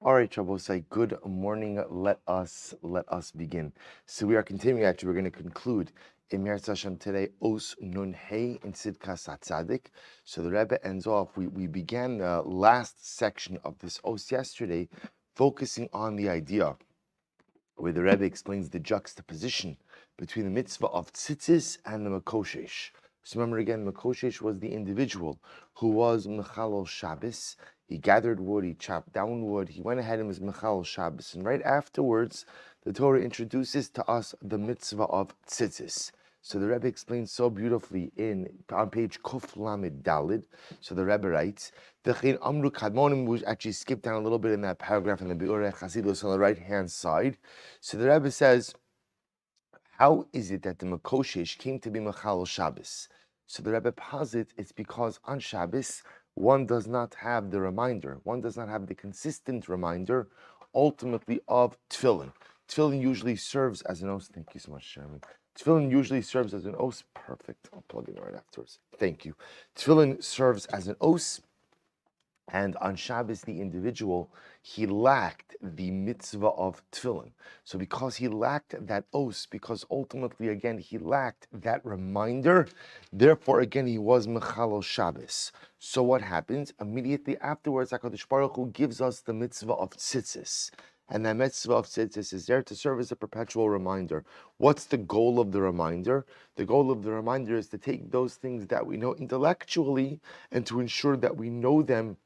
All right, Shabbosai, good morning. Let us begin. So we are continuing. Actually, we're going to conclude in Meretz Hashem today, Os Nun Hey in Tzidkas Hatzaddik. So the Rebbe ends off. We began the last section of this Os yesterday, focusing on the idea where the Rebbe explains the juxtaposition between the mitzvah of tzitzis and the makoshesh. So remember again, makoshesh was the individual who was mechalol Shabbos. He gathered wood, he chopped down wood, he went ahead and was mechalol Shabbos. And right afterwards, the Torah introduces to us the mitzvah of tzitzis. So the Rebbe explains so beautifully on page Kuf Lamed Dalid. So the Rebbe writes, "V'chein amru kadmonim," we actually skipped down a little bit in that paragraph in the Biurei Chasidus on the right hand side. So the Rebbe says, how is it that the Makoshesh came to be Mechal Shabbos? So the Rebbe posits it's because on Shabbos one does not have the reminder, one does not have the consistent reminder, ultimately of tefillin. Tefillin usually serves as an os. Thank you so much, Chairman. Tefillin usually serves as an os. Perfect. I'll plug in right afterwards. Thank you. Tefillin serves as an os. And on Shabbos, the individual, he lacked the mitzvah of tefillin. So because he lacked that os, because ultimately, again, he lacked that reminder, therefore, again, he was mechalol Shabbos. So what happens? Immediately afterwards, HaKadosh Baruch Hu gives us the mitzvah of tzitzis. And that mitzvah of tzitzis is there to serve as a perpetual reminder. What's the goal of the reminder? The goal of the reminder is to take those things that we know intellectually and to ensure that we know them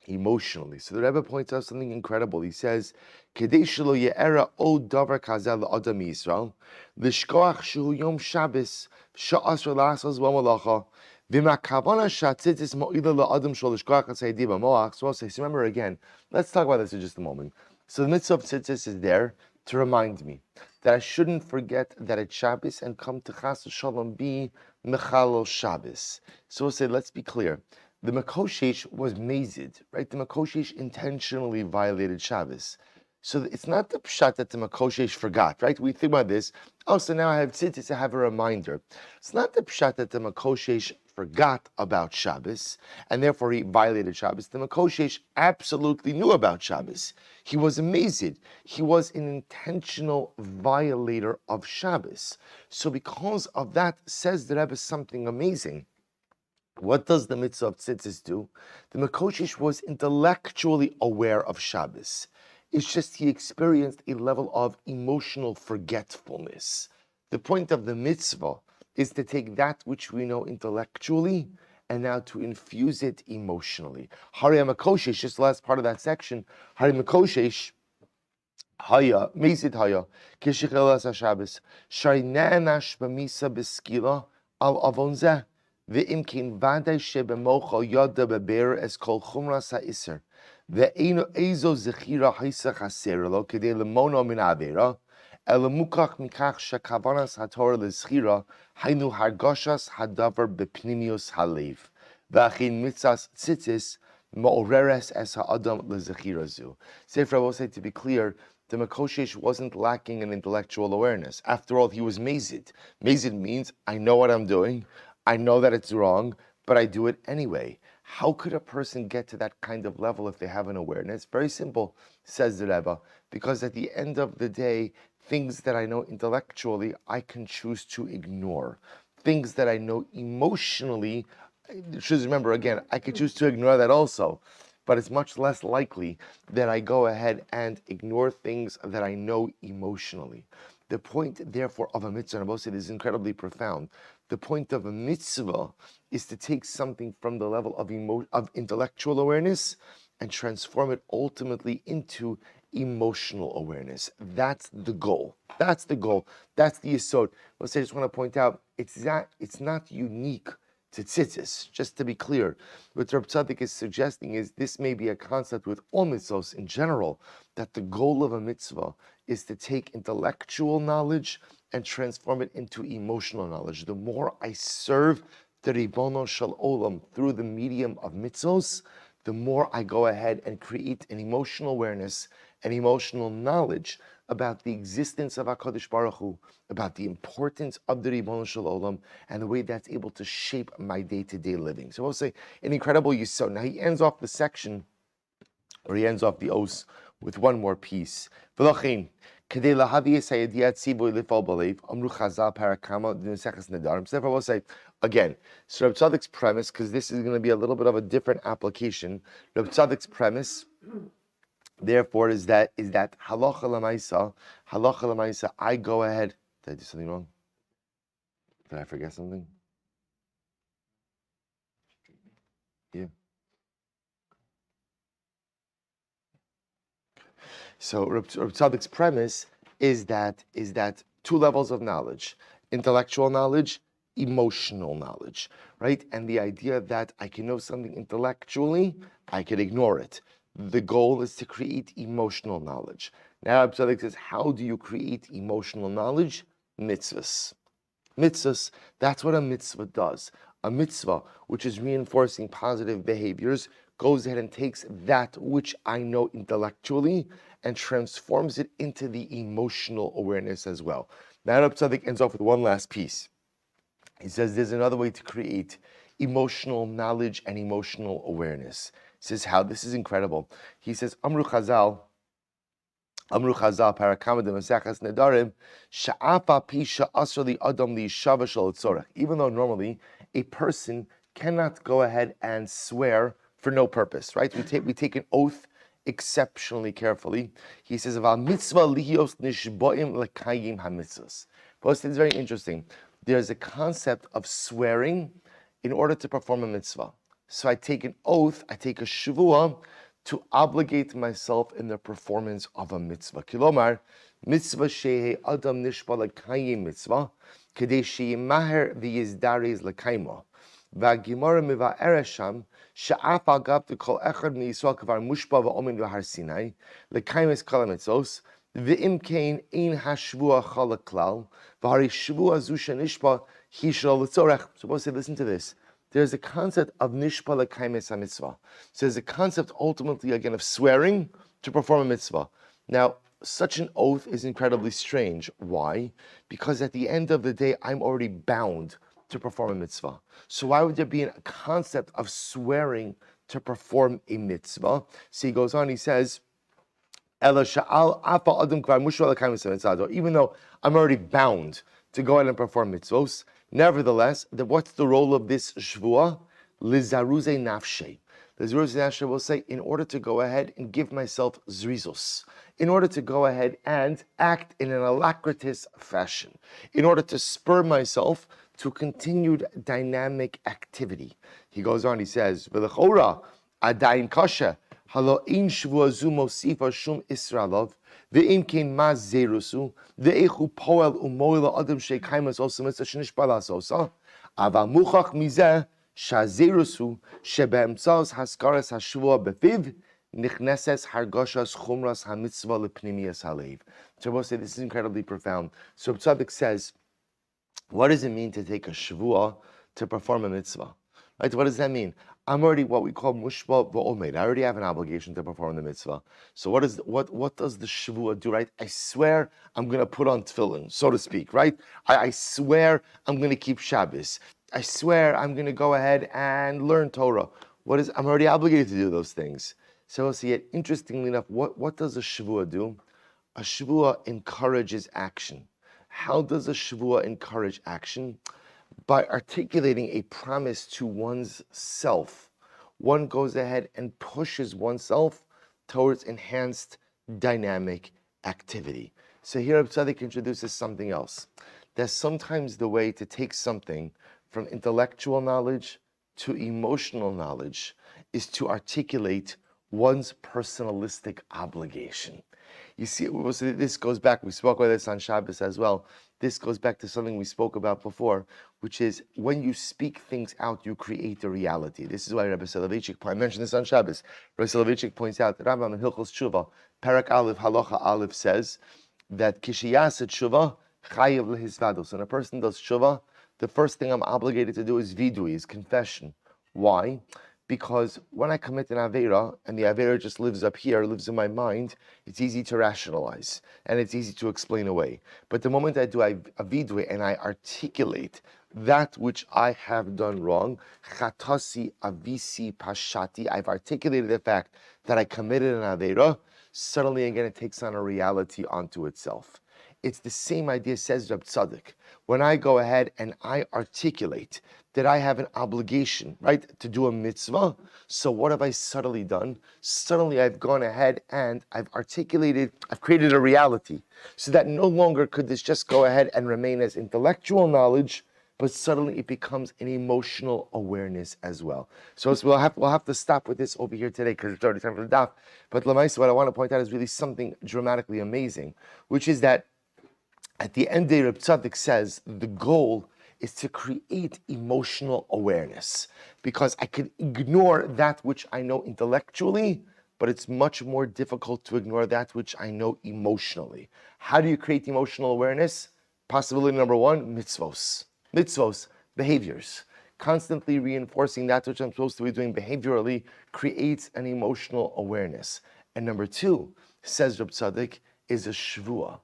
emotionally. So the Rebbe points out something incredible. He says, "Kedei shelo ye'era od davar kazeh la'adam Yisrael, lishkoach shehu yom Shabbos, she'asr la'asas v'malacha, v'ma'kavana she'atzitzis mo'ila la'adam shel lishkoach ha'tzaydi b'moach." So remember again, let's talk about this in just a moment. So the mitzvah of tzitzis is there to remind me that I shouldn't forget that it's Shabbos and come to Chas Shalom be Mechalol Shabbos. So we'll say, let's be clear. The Makoshesh was mazid, right? The Makoshesh intentionally violated Shabbos. So it's not the pshat that the Makoshesh forgot, right? We think about this. Oh, so now I have tzitzis, I have a reminder. It's not the pshat that the Makoshesh forgot about Shabbos, and therefore he violated Shabbos. The Makoshesh absolutely knew about Shabbos. He was amazed. He was an intentional violator of Shabbos. So because of that, says the Rebbe something amazing. What does the mitzvah of tzitzis do? The Makoshesh was intellectually aware of Shabbos. It's just he experienced a level of emotional forgetfulness. The point of the mitzvah is to take that which we know intellectually and now to infuse it emotionally. Hari Makoshesh, just the last part of that section, Hari Makoshesh, Haya, Mezid Haya, Kishichelas HaShabbos, Shari Ne'anash B'misa B'skila Al Avonzeh, Ve'imkin Vadai Shebemocha Yada Beber Es Kol Chumras HaIser, Ve'eno Ezo Zechira Haisa Chaserelo, Kedei Lemono Min Avera, Elamukach Mikach Shekavanas HaTorah Lezchira, Hainu Hargoshas Hadavar Bepnimius Halev, Ve'achin Mitzas Tzitzis, Ma'oreres Es Ha'adam Lezechira Zu. Sefer will say, to be clear, the Makoshesh wasn't lacking in intellectual awareness. After all, he was mazid. Mazid means, I know what I'm doing, I know that it's wrong, but I do it anyway. How could a person get to that kind of level if they have an awareness? Very simple, says the Rebbe, because at the end of the day, things that I know intellectually, I can choose to ignore. Things that I know emotionally, just remember again, I can choose to ignore that also. But it's much less likely that I go ahead and ignore things that I know emotionally. The point, therefore, of a mitzvah, and I both say this is incredibly profound. The point of a mitzvah is to take something from the level of intellectual awareness and transform it ultimately into emotional awareness. That's the goal. That's the goal. That's the yesod. I just want to point out, it's not unique to tzitzis. Just to be clear, what Reb Tzaddik is suggesting is this may be a concept with all mitzvahs in general, that the goal of a mitzvah is to take intellectual knowledge and transform it into emotional knowledge. The more I serve the Ribono Shel Olam through the medium of mitzvahs, the more I go ahead and create an emotional awareness, an emotional knowledge about the existence of HaKadosh Baruch Hu, about the importance of the Ribono Shel Olam, and the way that's able to shape my day-to-day living. So we'll say an incredible yisod. Now he ends off the section or he ends off the os with one more piece. V'lochin, kedei lahavi esayidiyat tziboy lifal balev, amru chazal parakama d'neseches nedarim. So therefore we'll say, again, so Reb Tzaddik's premise, because this is going to be a little bit of a different application, Reb Tzaddik's premise, therefore, is that halacha l'maisa, I go ahead. Did I do something wrong? Did I forget something? Yeah. So Reb Tzaddik's premise is that two levels of knowledge: intellectual knowledge, emotional knowledge, right? And the idea that I can know something intellectually, I can ignore it. The goal is to create emotional knowledge. Now Reb Tzaddik says, how do you create emotional knowledge? Mitzvahs. Mitzvahs, that's what a mitzvah does. A mitzvah, which is reinforcing positive behaviors, goes ahead and takes that which I know intellectually and transforms it into the emotional awareness as well. Now Reb Tzaddik ends off with one last piece. He says there's another way to create emotional knowledge and emotional awareness. He says how? This is incredible. He says, Amru Chazal, Parakama de Masechas Nedarim, Sha'afa Pisha Asra Adam Li Shava Shal Tzorach. Even though normally a person cannot go ahead and swear for no purpose, right? We take an oath exceptionally carefully. He says, Aval mitzvah lihios nishboim lekayim hamitzvos. But it's very interesting. There's a concept of swearing in order to perform a mitzvah. So I take an oath, I take a shavua to obligate myself in the performance of a mitzvah. Kilomar, mitzvah shehe adam nishba lekayim mitzvah, kedei sheyimaher v'yizdares lekayma. V'agimara miva'er sham, she'af agav t'kol echad mi'yisrael kvar mushba v'omin v'har Sinai, lekayim es kol hamitzvos, v'im kein ein hashvua chala klal, v'hari shvua zu shenishba hi shel l'tzorech. Suppose to listen to this. There's a concept of nishpa l'kayim es mitzvah. So there's a concept ultimately again of swearing to perform a mitzvah. Now, such an oath is incredibly strange. Why? Because at the end of the day, I'm already bound to perform a mitzvah. So why would there be a concept of swearing to perform a mitzvah? So he goes on, he says, even though I'm already bound to go ahead and perform mitzvos, nevertheless, what's the role of this shvuah? Lizaruze nafshe. The Ziruze nafshe will say, in order to go ahead and give myself zrizus, in order to go ahead and act in an alacritous fashion, in order to spur myself to continued dynamic activity. He goes on, he says, V'lechora adayin kasha, halo ein shvuah zu mosifa shum israelov, ve'im kein ma zerusu, ve'echu poel umoil adam sheikaimas osa mitzvah shenishbalas osa, aval muchach mizeh shazerusu shebe'emtzaz haskaras hashvuah befiv, nichneses hargoshas chumras hamitzvah lepnimiyas halev. So we'll say this is incredibly profound. So Tzaddik says, what does it mean to take a shvuah to perform a mitzvah? Right? What does that mean? I'm already what we call mushba v'omed. I already have an obligation to perform the mitzvah. So what does the shvuah do? Right? I swear I'm going to put on tefillin, so to speak. Right? I swear I'm going to keep Shabbos. I swear I'm going to go ahead and learn Torah. I'm already obligated to do those things. So we'll see it. Interestingly enough, what does a shvuah do? A shvuah encourages action. How does a shvuah encourage action? By articulating a promise to one's self. One goes ahead and pushes oneself towards enhanced dynamic activity. So here Tzaddik introduces something else. That sometimes the way to take something from intellectual knowledge to emotional knowledge is to articulate one's personalistic obligation. You see, this goes back, we spoke about this on Shabbos as well. This goes back to something we spoke about before, which is when you speak things out, you create a reality. This is why Rabbi Soloveitchik, I mentioned this on Shabbos, Rabbi Soloveitchik points out that Rambam in Hilchos Tshuva, Parak Aleph, Halacha Aleph says that Kishiyas Tshuva, Chayiv lehisvados. When a person does Tshuva, the first thing I'm obligated to do is vidui, is confession. Why? Because when I commit an Aveira, and the Aveira just lives up here, lives in my mind, it's easy to rationalize, and it's easy to explain away. But the moment I do Avidwe, and I articulate that which I have done wrong, Chatasi Avisi Pashati, I've articulated the fact that I committed an Aveira, suddenly again it takes on a reality onto itself. It's the same idea, says Reb Tzaddik. When I go ahead and I articulate that I have an obligation, right, to do a mitzvah, so what have I subtly done? Suddenly I've gone ahead and I've articulated, I've created a reality, so that no longer could this just go ahead and remain as intellectual knowledge, but suddenly it becomes an emotional awareness as well. So we'll have to stop with this over here today because it's already time for the daf. But Lamaisa, what I want to point out is really something dramatically amazing, which is that at the end, Reb Tzaddik says the goal is to create emotional awareness, because I could ignore that which I know intellectually, but it's much more difficult to ignore that which I know emotionally. How do you create emotional awareness? Possibility number one, mitzvos. Mitzvos, behaviors. Constantly reinforcing that which I'm supposed to be doing behaviorally creates an emotional awareness. And number two, says Reb Tzaddik, is a shvuah.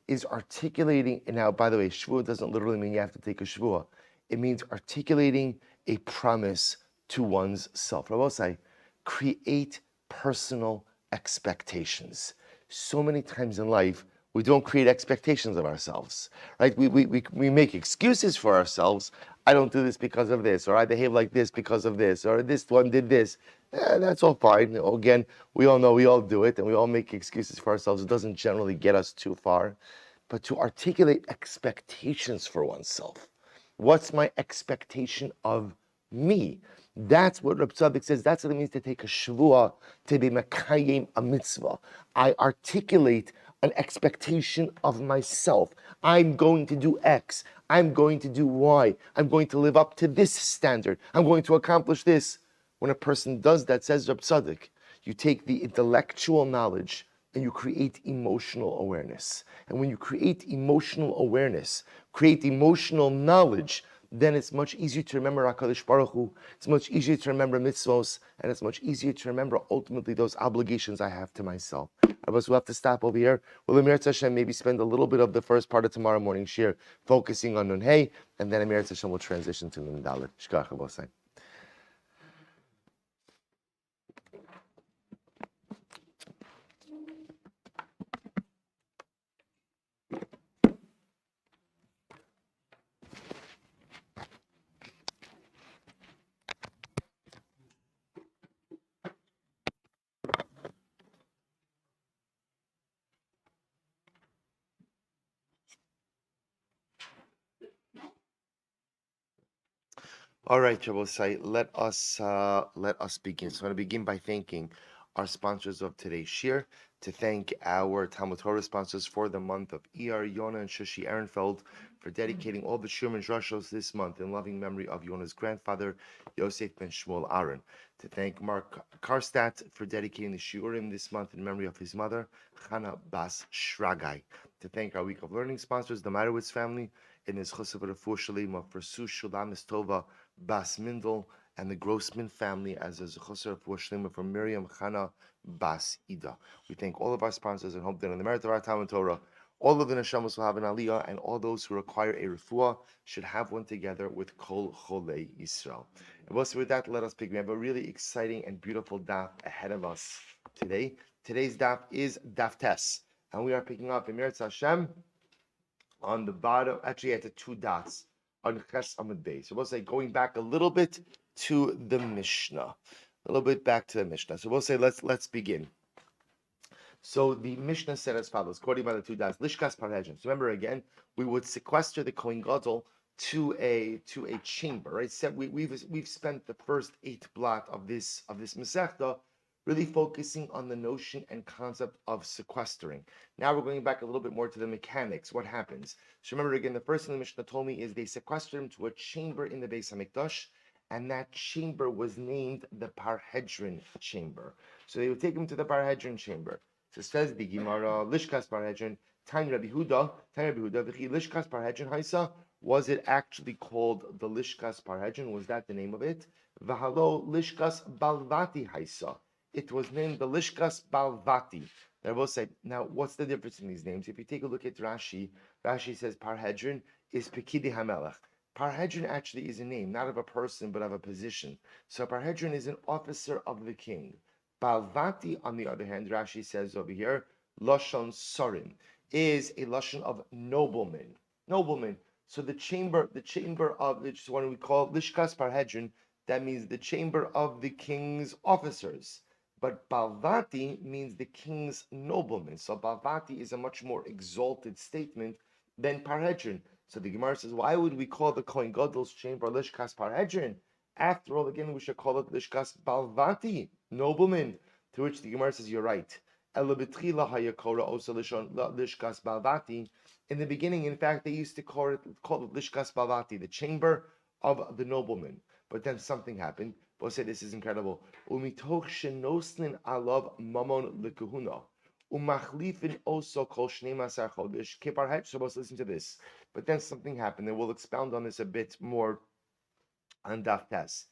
Is articulating, and now, by the way, shvuah doesn't literally mean you have to take a shvuah. It means articulating a promise to one's self. Rabbi say, create personal expectations. So many times in life, we don't create expectations of ourselves, right? We make excuses for ourselves. I don't do this because of this, or I behave like this because of this, or this one did this. That's all fine. Again, we all know we all do it, and we all make excuses for ourselves. It doesn't generally get us too far. But to articulate expectations for oneself. What's my expectation of me? That's what Reb Tzaddik says. That's what it means to take a shvuah, to be mekayim a mitzvah. I articulate an expectation of myself. I'm going to do X. I'm going to do Y. I'm going to live up to this standard. I'm going to accomplish this. When a person does that, says Reb Tzaddik, you take the intellectual knowledge and you create emotional awareness. And when you create emotional awareness, create emotional knowledge, then it's much easier to remember HaKadosh Baruch Hu, it's much easier to remember mitzvos, and it's much easier to remember ultimately those obligations I have to myself. We'll have to stop over here. We'll Emir Hashem maybe spend a little bit of the first part of tomorrow morning shir focusing on Nun Hey, and then Emir Hashem will transition to Nun Dalet. Shkach Rabosai. All right, Shabbosai, let us begin. So I'm going to begin by thanking our sponsors of today's shir, to thank our Talmud Torah sponsors for the month of Iyar, Yona Shushie Ehrenfeld, for dedicating all the Shir and Drashos this month in loving memory of Yona's grandfather, Yosef ben Shmuel Aron. To thank Marc Karstaedt for dedicating the Shiurim this month in memory of his mother, Chana Bat Shraggai. To thank our Week of Learning sponsors, the Marowitz family, in his Chosov Refuah Shalima for Su Shulam Tova Bas Mindel, and the Grossman family as a Zechusar Refuah Shalima for Miriam Chana Bas Ida. We thank all of our sponsors and hope that in the merit of our Talmud Torah, all of the Neshamos will have an Aliyah, and all those who require a Refuah should have one together with Kol Cholei Yisrael. And also with that, let us begin. We have a really exciting and beautiful daf ahead of us today. Today's daf is Daf Tes, and we are picking up Emir Hashem on the bottom, actually at the two dots on Ches Amud Beis. So we'll say going back a little bit to the Mishnah. A little bit back to the Mishnah. So we'll say let's begin. So the Mishnah said as follows, quoting by the two dots, Lishkas Parhedron. So remember again, we would sequester the Kohen Gadol to a chamber, right? So we've spent the first 8 blot of this Masechta really focusing on the notion and concept of sequestering. Now we're going back a little bit more to the mechanics. What happens? So remember again, the first thing the Mishnah told me is they sequestered him to a chamber in the Beis HaMikdash, and that chamber was named the Parhedron chamber. So they would take him to the Parhedron chamber. So says the Gemara, Lishkas Parhedron, Tan Rabbi Huda, V'chi Lishkas Parhedron Haisa, Was it actually called the Lishkas Parhedrin? Was that the name of it? V'halo Lishkas Balvati Haisa. It was named the Lishkas Balvati. They both say, now what's the difference in these names? If you take a look at Rashi, Rashi says Parhedrin is Pekidi Hamelech. Parhedrin actually is a name, not of a person, but of a position. So Parhedrin is an officer of the king. Balvati, on the other hand, Rashi says over here, Lashon Sorim, is a Lashon of nobleman. Nobleman. So the chamber of, which is what we call Lishkas Parhedrin, that means the chamber of the king's officers. But Balvati means the king's nobleman. So Balvati is a much more exalted statement than Parhedrin. So the Gemara says, why would we call the Kohen Gadol's chamber Lishkas Parhedrin? After all, again, we should call it Lishkas Balvati, nobleman. To which the Gemara says, you're right. In the beginning, in fact, they used to call it Lishkas Balvati, the chamber of the nobleman. But then something happened. We'll say this is incredible. Umitoch shenoslin alav mamon lekehuna. Umachlifin also kol shnei masar chodesh. Keparhet, supposed to listen to this. But then something happened, and we'll expound on this a bit more on Daf Tes.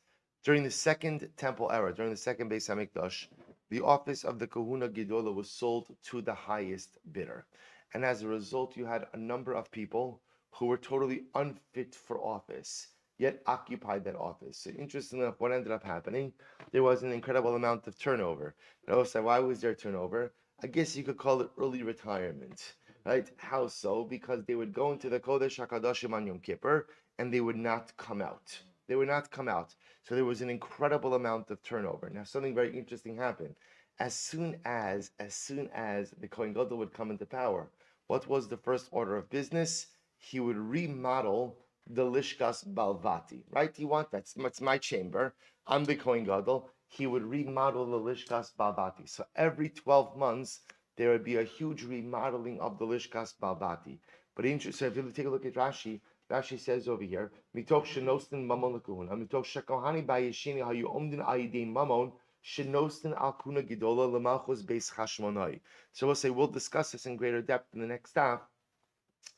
During the second temple era, during the second Beis Hamikdash, the office of the Kahuna Gedola was sold to the highest bidder. And as a result, you had a number of people who were totally unfit for office, yet occupied that office. So interestingly enough, what ended up happening, there was an incredible amount of turnover. And also, why was there turnover? I guess you could call it early retirement, right? How so? Because they would go into the Kodesh HaKadoshim on Yom Kippur, and they would not come out. They would not come out. So there was an incredible amount of turnover. Now, something very interesting happened. As soon as the Kohen Gadol would come into power, what was the first order of business? He would remodel the Lishkas Balvati, right? That's my chamber. I'm the Kohen Gadol. He would remodel the Lishkas Balvati. So every 12 months, there would be a huge remodeling of the Lishkas Balvati. But interesting, if you take a look at Rashi, Rashi says over here, Mitoch shenostin mamon lekehuna, mitoch shekohani bayeshini hayu omdin ayidin mamon shenostin al kuna gidola lemalchus beis chashmonai. So we'll say we'll discuss this in greater depth in the next stop.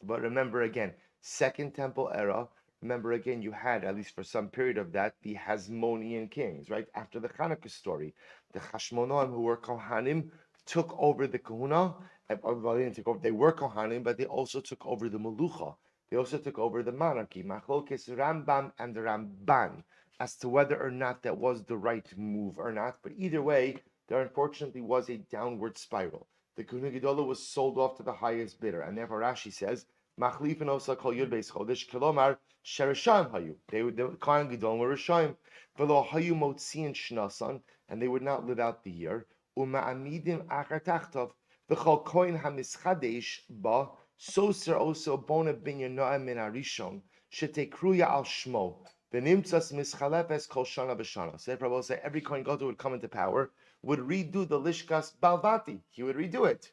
But remember again, Second Temple era. Remember again, you had, at least for some period of that, the Hasmonean kings, right? After the Hanukkah story, the Hashmonaim, who were Kohanim, took over the Kahuna. Well, they didn't take over; they were Kohanim, but they also took over the Melucha. They also took over the monarchy. Machlokes Rambam and the Ramban as to whether or not that was the right move or not. But either way, there unfortunately was a downward spiral. The Kahuna Gedola was sold off to the highest bidder, and therefore Rashi says, "Machlifin osa kol yud beis chodesh kilomar sheresham hayu." The Kohen Gedolim were Rishayim, v'lo hayu motziin shnasan, and they would not live out the year. Uma'amidim achar tachtov v'chol kohen hamischadesh ba. Soser also bona binyanoa min arishon shetekruya al shmo v'nimtzas mischalefes kol shana b'shana. So Prabhu will say every Kohen Gadol would come into power, would redo the Lishkas Balvati. He would redo it.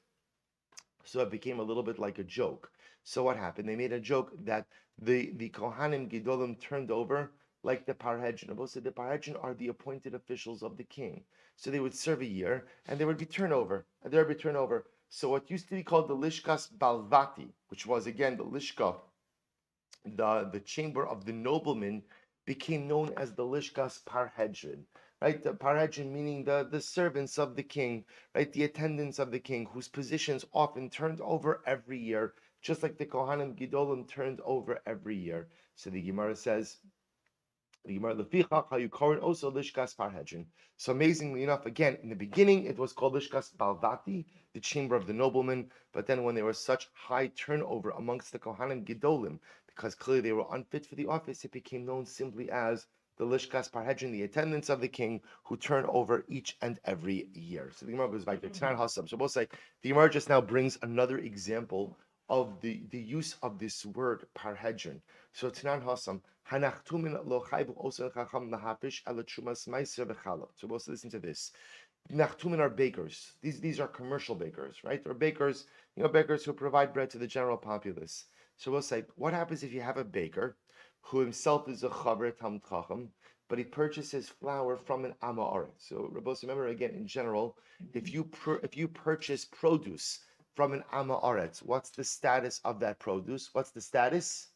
So it became a little bit like a joke. So what happened? They made a joke that the Kohanim Gedolim turned over like the Parhedrin. Prabhu said the Parhedrin are the appointed officials of the king. So they would serve a year and there would be turnover. So what used to be called the Lishkas Balvati, which was again the Lishka, the chamber of the nobleman, became known as the Lishkas Parhedrin, right? The Parhedrin meaning the servants of the king, right? The attendants of the king, whose positions often turned over every year, just like the Kohanim Gedolim turned over every year. So the Gemara says, also Lishkas Parhedrin. So amazingly enough, again, in the beginning it was called Lishkas Balvati, the chamber of the nobleman, but then when there was such high turnover amongst the Kohanim Gedolim, because clearly they were unfit for the office, it became known simply as the Lishkas Parhedrin, the attendants of the king, who turn over each and every year. So the Gemara goes back to Tanan Hasam. So we'll say the Gemara just now brings another example of the use of this word Parhedrin. So Tanan Hasam, so we'll also listen to this. Nachtumin are bakers. These are commercial bakers, right? They're bakers, bakers who provide bread to the general populace. So we'll say, what happens if you have a baker who himself is a chaver Talmid Chacham, but he purchases flour from an Amma Aretz? So Rabbi, remember again, in general, if you purchase produce from an Amma Aretz, what's the status of that produce? What's the status?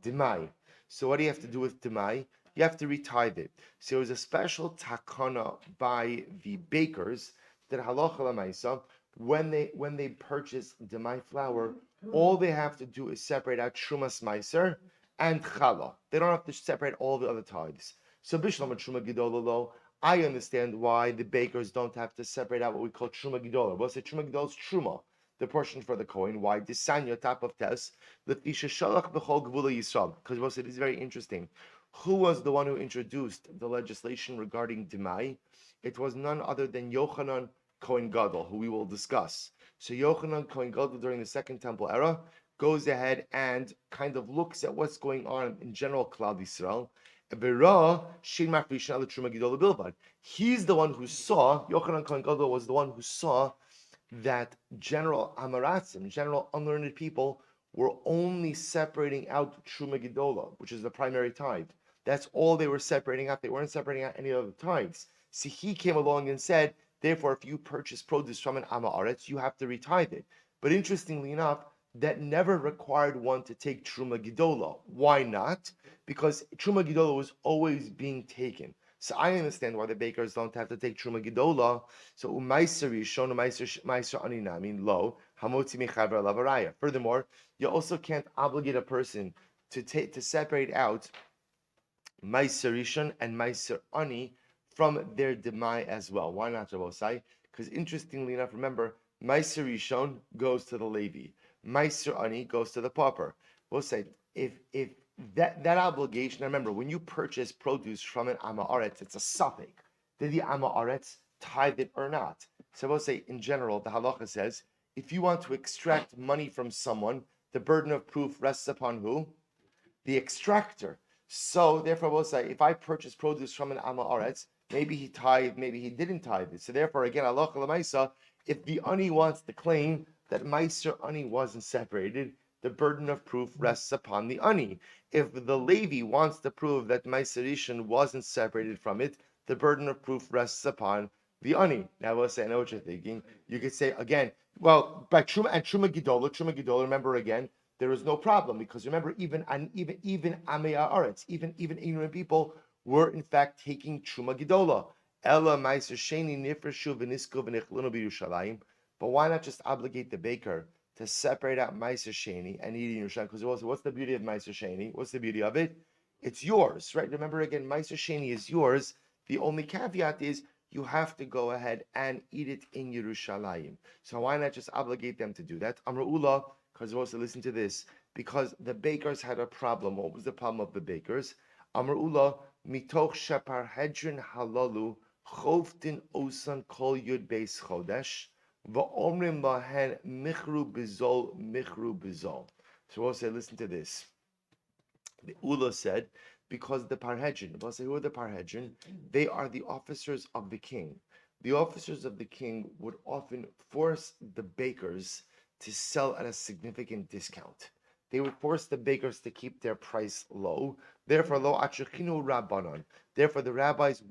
Demai. So what do you have to do with Demai? You have to retithe it. So it was a special takana by the bakers that halacha l'maisa, when they purchase Demai flour, all they have to do is separate out Trumas Meiser and Chala. They don't have to separate all the other tithes. So Bishlam Truma Gidololo, I understand why the bakers don't have to separate out what we call Truma Gidola. We'll say Truma Gidola is Truma, the portion for the coin. Why? Disanya, top of test, Lefisha Shalach B'chol Gvula Yisrael. Because we'll say it is very interesting. Who was the one who introduced the legislation regarding Demai? It was none other than Yochanan Kohen Gadol, who we will discuss. So Yochanan Kohen Gadol during the Second Temple era goes ahead and kind of looks at what's going on in general Klal Yisrael. He's the one who saw, Yochanan Kohen Gadol was the one who saw that general Amaratzim, general unlearned people, were only separating out Truma Gidola, which is the primary tithe. That's all they were separating out. They weren't separating out any other tithes. See, he came along and said, therefore, if you purchase produce from an Amaretz, you have to retithe it. But interestingly enough, that never required one to take Truma Gidola. Why not? Because Truma Gidola was always being taken. So I understand why the bakers don't have to take Truma Gidola. So Umaiser Rishon, Umaiser Aninami, lo, Hamotzi Mechaber Lavaraya. Furthermore, you also can't obligate a person to separate out Maiser Rishon and Maiser Ani from their demai as well. Why not, Rabosai? Because interestingly enough, remember, Maiser Rishon goes to the Levi. Maiser Ani goes to the pauper. We'll say, if that obligation, remember, when you purchase produce from an Amaretz, it's a suffix. Did the Amaretz tithe it or not? So we'll say, in general, the halacha says, if you want to extract money from someone, the burden of proof rests upon who? The extractor. So therefore, we'll say, if I purchase produce from an Amaretz, maybe he tithed, maybe he didn't tithe it. So therefore, again, halacha l'maisa, if the ani wants to claim that Meiser Ani wasn't separated, the burden of proof rests upon the Ani. If the Levi wants to prove that Meiser Rishon wasn't separated from it, the burden of proof rests upon the Ani. Now we'll say, I know what you're thinking. You could say again, well, by Truma and Truma Gidola, remember again, there is no problem, because remember, even Amei Haaretz, even ignorant people were in fact taking Truma Gidola. Ella Meiser Sheni Nifreshu V'Nisko V'Nichlunu B'Yerushalayim. But why not just obligate the baker to separate out Meiser Sheni and eat in Yerushalayim? Because what's the beauty of Meiser Sheni? What's the beauty of it? It's yours, right? Remember again, Meiser Sheni is yours. The only caveat is you have to go ahead and eat it in Yerushalayim. So why not just obligate them to do that? Amr Ula, because also listen to this, because the bakers had a problem. What was the problem of the bakers? Amr Ula, mitoch shapar hedrin halalu choftin osan kol yud beis chodesh. V'omrim lahen michru bizol. So we'll say, listen to this. The Ula said, because the Parhedrin, we'll say, who are the Parhedrin? They are the officers of the king. The officers of the king would often force the bakers to sell at a significant discount. They would force the bakers to keep their price low. Therefore, lo achechinu rabbanon. Therefore, the rabbis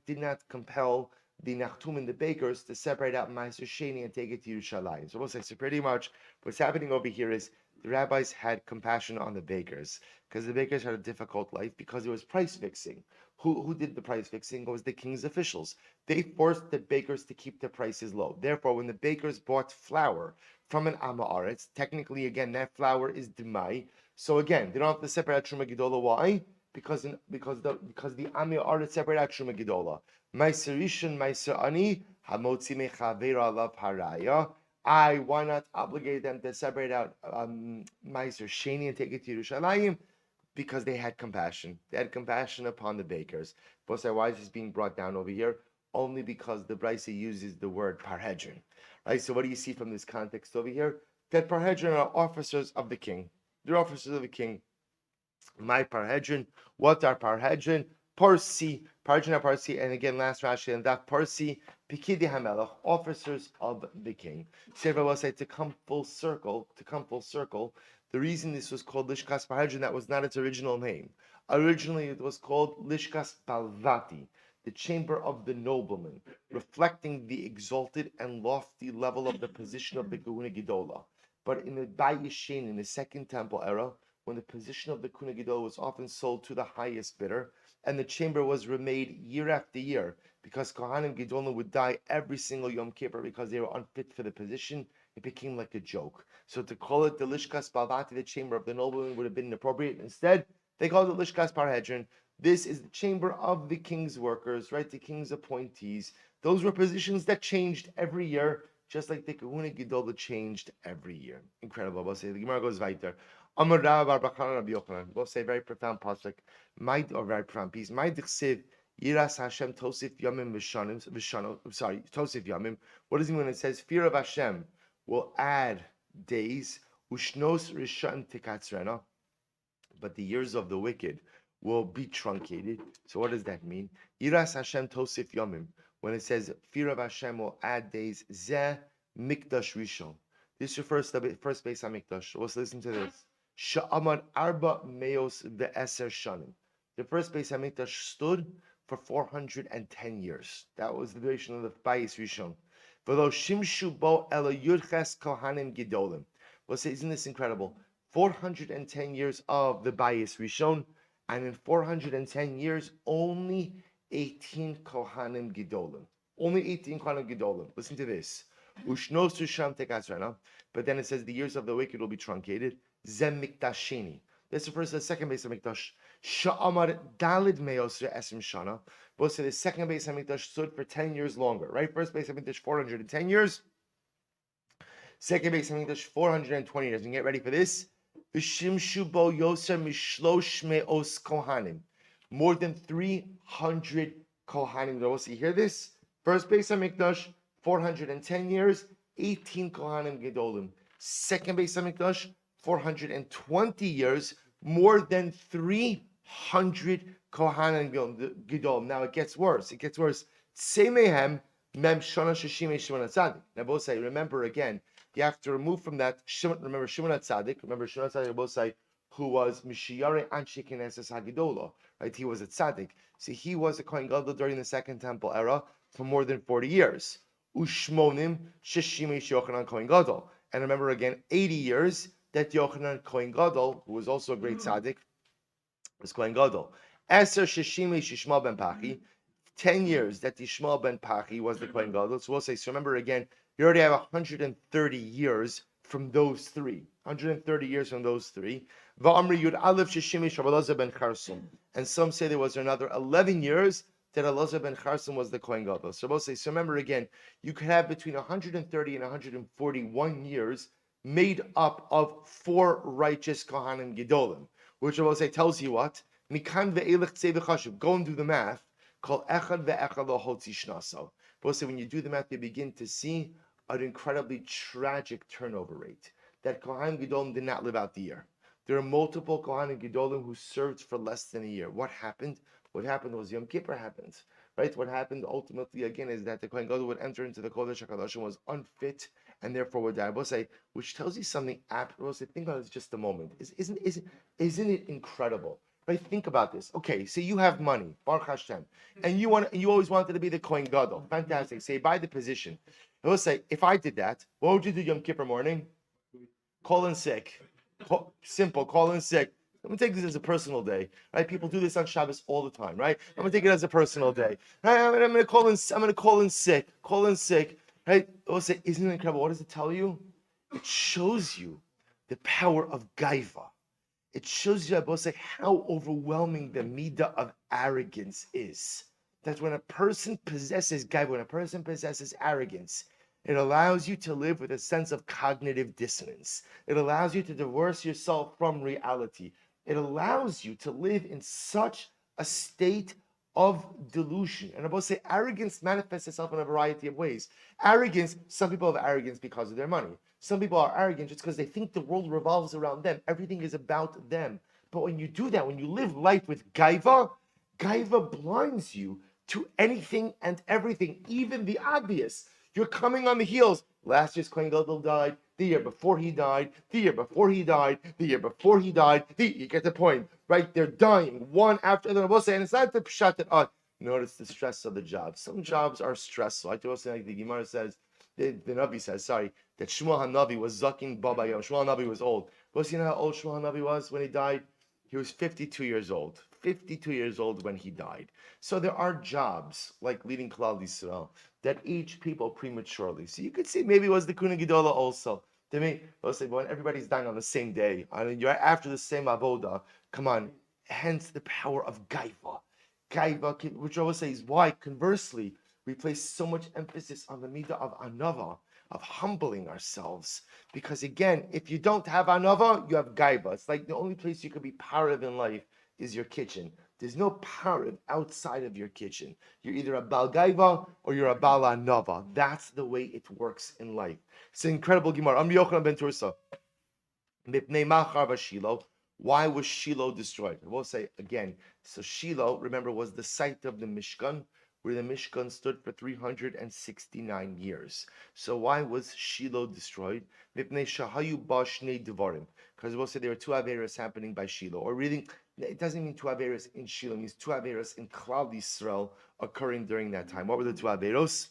did not compel the Nachtum and the bakers to separate out Meiser Sheni and take it to Yerushalayim. So we'll say, so pretty much what's happening over here is the rabbis had compassion on the bakers, because the bakers had a difficult life, because it was price fixing. Who did the price fixing? It was the king's officials. They forced the bakers to keep the prices low. Therefore, when the bakers bought flour from an Amaretz, technically, again, that flour is Demai. So again, they don't have to separate out Truma Gidola. Why? Because the Amaretz separate out Truma Gidola. Meiser Rishon, Meiser Ani, Hamotzi Mechavera Lav Haraya. Why not obligate them to separate out Meiser Sheni and take it to Yerushalayim? Because they had compassion. They had compassion upon the bakers. But say, why is this being brought down over here? Only because the Brisa uses the word Parhedrin. Right? So what do you see from this context over here? That Parhedrin are officers of the king. They're officers of the king. My Parhedrin. What are Parhedrin? Parsi, Parhedrin are Parsi, and again, last Rashi, and that Parsi, Pikidi Hamelach, officers of the king. Sefer will say, to come full circle, the reason this was called Lishkas Parhedrin, that was not its original name. Originally, it was called Lishkas Balvati, the chamber of the nobleman, reflecting the exalted and lofty level of the position of the Gehuna Gidola. But in the Bayishin, in the Second Temple era, when the position of the Kuna Gidol was often sold to the highest bidder, and the chamber was remade year after year, because Kohanim Gidolim would die every single Yom Kippur because they were unfit for the position. It became like a joke. So to call it the Lishkas Balvati, the chamber of the nobleman, would have been inappropriate. Instead, they called it Lishkas Parhedron. This is the chamber of the king's workers, right? The king's appointees. Those were positions that changed every year, just like the Kahuna Gidol that changed every year. Incredible. We'll say the Gemara goes weiter. Amar Rav Bar Bachana Rabbi Yochanan. We'll say very profound pasuk. Or very profound piece. My dichsiv Yiras Hashem Tosif Yamim Vishanim. Sorry, Tosif Yamim. What does it mean when it says fear of Hashem will add days? Ushnos Rishan Tikatzrena. But the years of the wicked will be truncated. So what does that mean? Yiras Hashem Tosif Yamim. When it says fear of Hashem will add days, Zeh Mikdash Rishon. This refers to the first base on Mikdash. Let's listen to this. Sha'amad Arba Meos Ve'eser Shanim. The first base on Mikdash stood for 410 years. That was the duration of the Bayis Rishon. V'lo Shimshu Bo Ela Yudches Kohanim Gidolim. We'll say, isn't this incredible? 410 years of the Bayis Rishon, and in 410 years, only 18 Kohanim Gidolim. Only 18 Kohanim Gidolim. Listen to this. Ushnos Sham Tekatzrena. But then it says the years of the wicked will be truncated. Zem Miktashini. This refers to the second base of Mikdash. Sha'amar Dalid Meos Esim Shana. Both say the second base of Mikdash stood for 10 years longer. Right? First base of Mikdash 410 years. Second base of Mikdash 420 years. And get ready for this. V'shimshu bo yoser mishlosh me'os kohanim. More than 300 kohanim. So you hear this? First base of Mikdash 410 years, 18 kohanim gedolim. Second base of Mikdash 420 years, more than 300 kohanim gedolim. Now it gets worse. It gets worse. Tsemehem mem Yona Shushie Ehrenfeld. Now both say, remember again, you have to remove from that. Remember Shmuel Aron. Remember Shmuel Aron. Both say who was Mishiyare Anshe Knesses Hagidola. Right? He was a tzaddik. See, he was a kohen gadol during the Second Temple era for more than 40 years. Ushmonim Sheshimesh Yochanan Kohen Gadol. And remember again, 80 years that Yochanan Kohen Gadol, who was also a great tzaddik, was Kohen Gadol. Eser Sheshimesh Yishmael ben Pachi. 10 years that Yishmael ben Pachi was the Kohen Gadol. So we'll say, so remember again, you already have 130 years from those three. 130 years from those three. Va'amri Yud Aleph Sheshimesh Elazar ben Charson. And some say there was another 11 years that Elazar ben Charson was the Kohen Gadol. So we'll say, so remember again, you could have between 130 and 141 years made up of 4 righteous Kohanim Gedolim, which I will say tells you what? Mikan ve'elech tzei v'chashuv. Go and do the math. Called echad ve'echad l'hotzi shnaso. But when you do the math, you begin to see an incredibly tragic turnover rate. That Kohanim Gedolim did not live out the year. There are multiple Kohanim Gedolim who served for less than a year. What happened? What happened was Yom Kippur happened, right? What happened ultimately again is that the Kohen Gadol would enter into the Kodesh HaKadosh and was unfit and therefore would die. We'll say, which tells you something. We'll say, think about it just a moment. Isn't it incredible? Right? Think about this. Okay, so you have money, Baruch Hashem, and you always wanted to be the Kohen Gadol. Fantastic. Say, buy the position. And we'll say, if I did that, what would you do Yom Kippur morning? Call in sick. Simple. Call in sick. I'm going to take this as a personal day, right? People do this on Shabbos all the time, right? I'm going to take it as a personal day. Right? I'm going to call in sick. Call in sick, right? We'll say, isn't it incredible? What does it tell you? It shows you the power of gaiva. It shows you, both say, how overwhelming the midah of arrogance is. That when a person possesses gaiva, when a person possesses arrogance, it allows you to live with a sense of cognitive dissonance. It allows you to divorce yourself from reality. It allows you to live in such a state of delusion. And I both say arrogance manifests itself in a variety of ways. Arrogance, some people have arrogance because of their money. Some people are arrogant just because they think the world revolves around them. Everything is about them. But when you do that, when you live life with gaiva, gaiva blinds you to anything and everything, even the obvious. You're coming on the heels. Last year's Kohen Gadol died. The year before he died. The year before he died. The year before he died. You get the point, right? They're dying one after another. And it's not the pshat that, notice the stress of the job. Some jobs are stressful. Like the Gemara says, the Navi says, sorry, that Shmuel HaNavi was Zakin Baba Yom. Shmuel HaNavi was old. But you know how old Shmuel HaNavi was when he died? He was 52 years old. 52 years old when he died. So there are jobs, like leading Klal Yisrael, that age people prematurely. So you could say maybe it was the Kuna Gedola also. They may say, when everybody's dying on the same day, and you're after the same avoda, come on. Hence the power of gaiva. Gaiva, which I always say is why, conversely, we place so much emphasis on the midah of anava, of humbling ourselves. Because again, if you don't have anava, you have gaiva. It's like the only place you could be parav in life is your kitchen. There's no parav outside of your kitchen. You're either a bal gaiva or you're a bal anava. That's the way it works in life. It's an incredible Gemara. Am Yochanan ben Tursa. Mipnei machar v'Shilo. Why was Shiloh destroyed? We'll say again. So Shiloh, remember, was the site of the Mishkan, where the Mishkan stood for 369 years. So why was Shiloh destroyed? Mipnei shahayu ba shnei devarim. Because we'll say there are two averos happening by Shiloh. Or really, it doesn't mean two averos in Shiloh. It means two averos in Klal Yisrael occurring during that time. What were the two averos?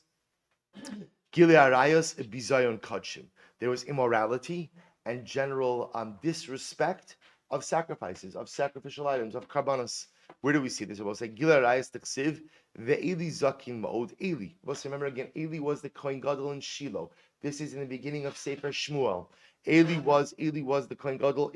Gilei arayos bizayon kachim. There was immorality and general disrespect of sacrifices, of sacrificial items, of karbanos. Where do we see this? We'll say Gilei arayos t'chsiv ve'eli zakin ma'od Eli. We'll say, remember again, Eli was the Kohen Gadol in Shiloh. This is in the beginning of Sefer Shmuel. Eli was the Kohen Gadol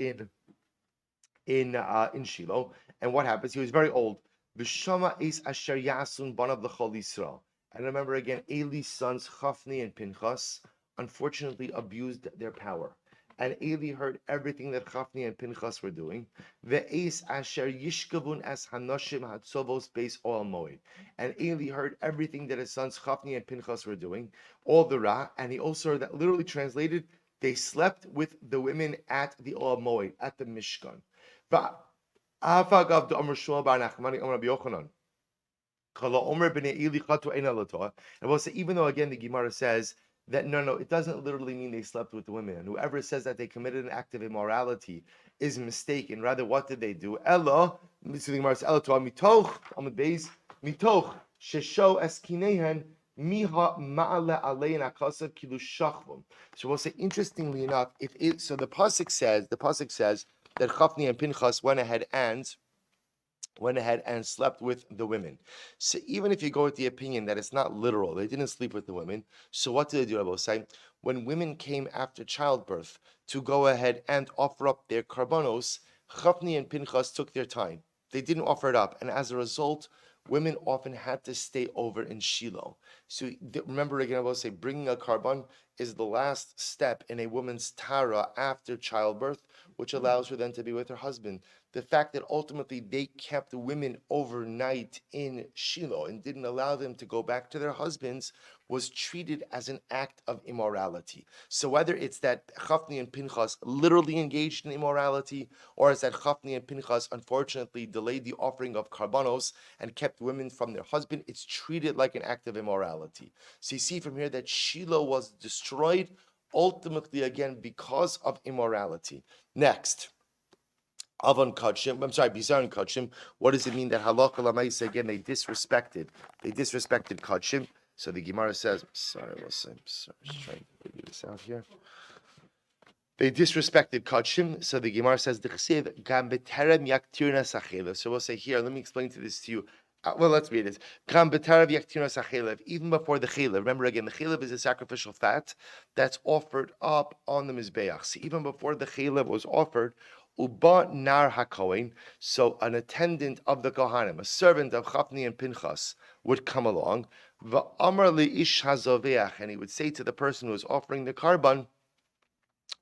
in Shiloh. And what happens? He was very old. V'shama es asher yasun banav l'chol Yisrael. And remember again, Eli's sons Chafni and Pinchas unfortunately abused their power. And Eli heard everything that Chafni and Pinchas were doing. Ve'es asher yishkavun as hanoshim hatzovos beis oel moed. And Eli heard everything that his sons Chafni and Pinchas were doing, all the ra. And he also heard that, literally translated, they slept with the women at the oel moed, at the Mishkan. Va'afagav d'amar Shmuel bar Nachmani amar Rabbi Yochanan. And we'll say, even though again the Gemara says that no, it doesn't literally mean they slept with the women. And whoever says that they committed an act of immorality is mistaken. Rather, what did they do? Ella, the Gemara says, mitoch, mitoch, shesho eskinehen, miha ma'ale alein akasav kilu shachvom. So we'll say, interestingly enough, so the pasuk says that Chafni and Pinchas went ahead and slept with the women. So even if you go with the opinion that it's not literal, they didn't sleep with the women. So what did they do, Rabbi say? When women came after childbirth to go ahead and offer up their karbanos, Chafni and Pinchas took their time. They didn't offer it up. And as a result, women often had to stay over in Shiloh. So remember again, I will say, bringing a karban is the last step in a woman's tara after childbirth, which allows her then to be with her husband. The fact that ultimately they kept women overnight in Shiloh and didn't allow them to go back to their husbands was treated as an act of immorality. So whether it's that Chafni and Pinchas literally engaged in immorality, or it's that Chafni and Pinchas unfortunately delayed the offering of karbanos and kept women from their husband, it's treated like an act of immorality. So you see from here that Shiloh was destroyed ultimately again because of immorality. Next. Avon Kachim, Bizaron Kachim. What does it mean that halakha lamaisa again they disrespected Kachim? So the Gemara says, just trying to figure this out here. They disrespected Kachim. So the Gemara says, so we'll say here, let me explain this to you. Well, let's read it. Even before the chelev, remember again, the chelev is a sacrificial fat that's offered up on the mizbeach. So even before the chelev was offered, Uba nar hakohen, so an attendant of the Kohanim, a servant of Chafni and Pinchas, would come along. Va'amar li ish hazoveach, and he would say to the person who was offering the karban,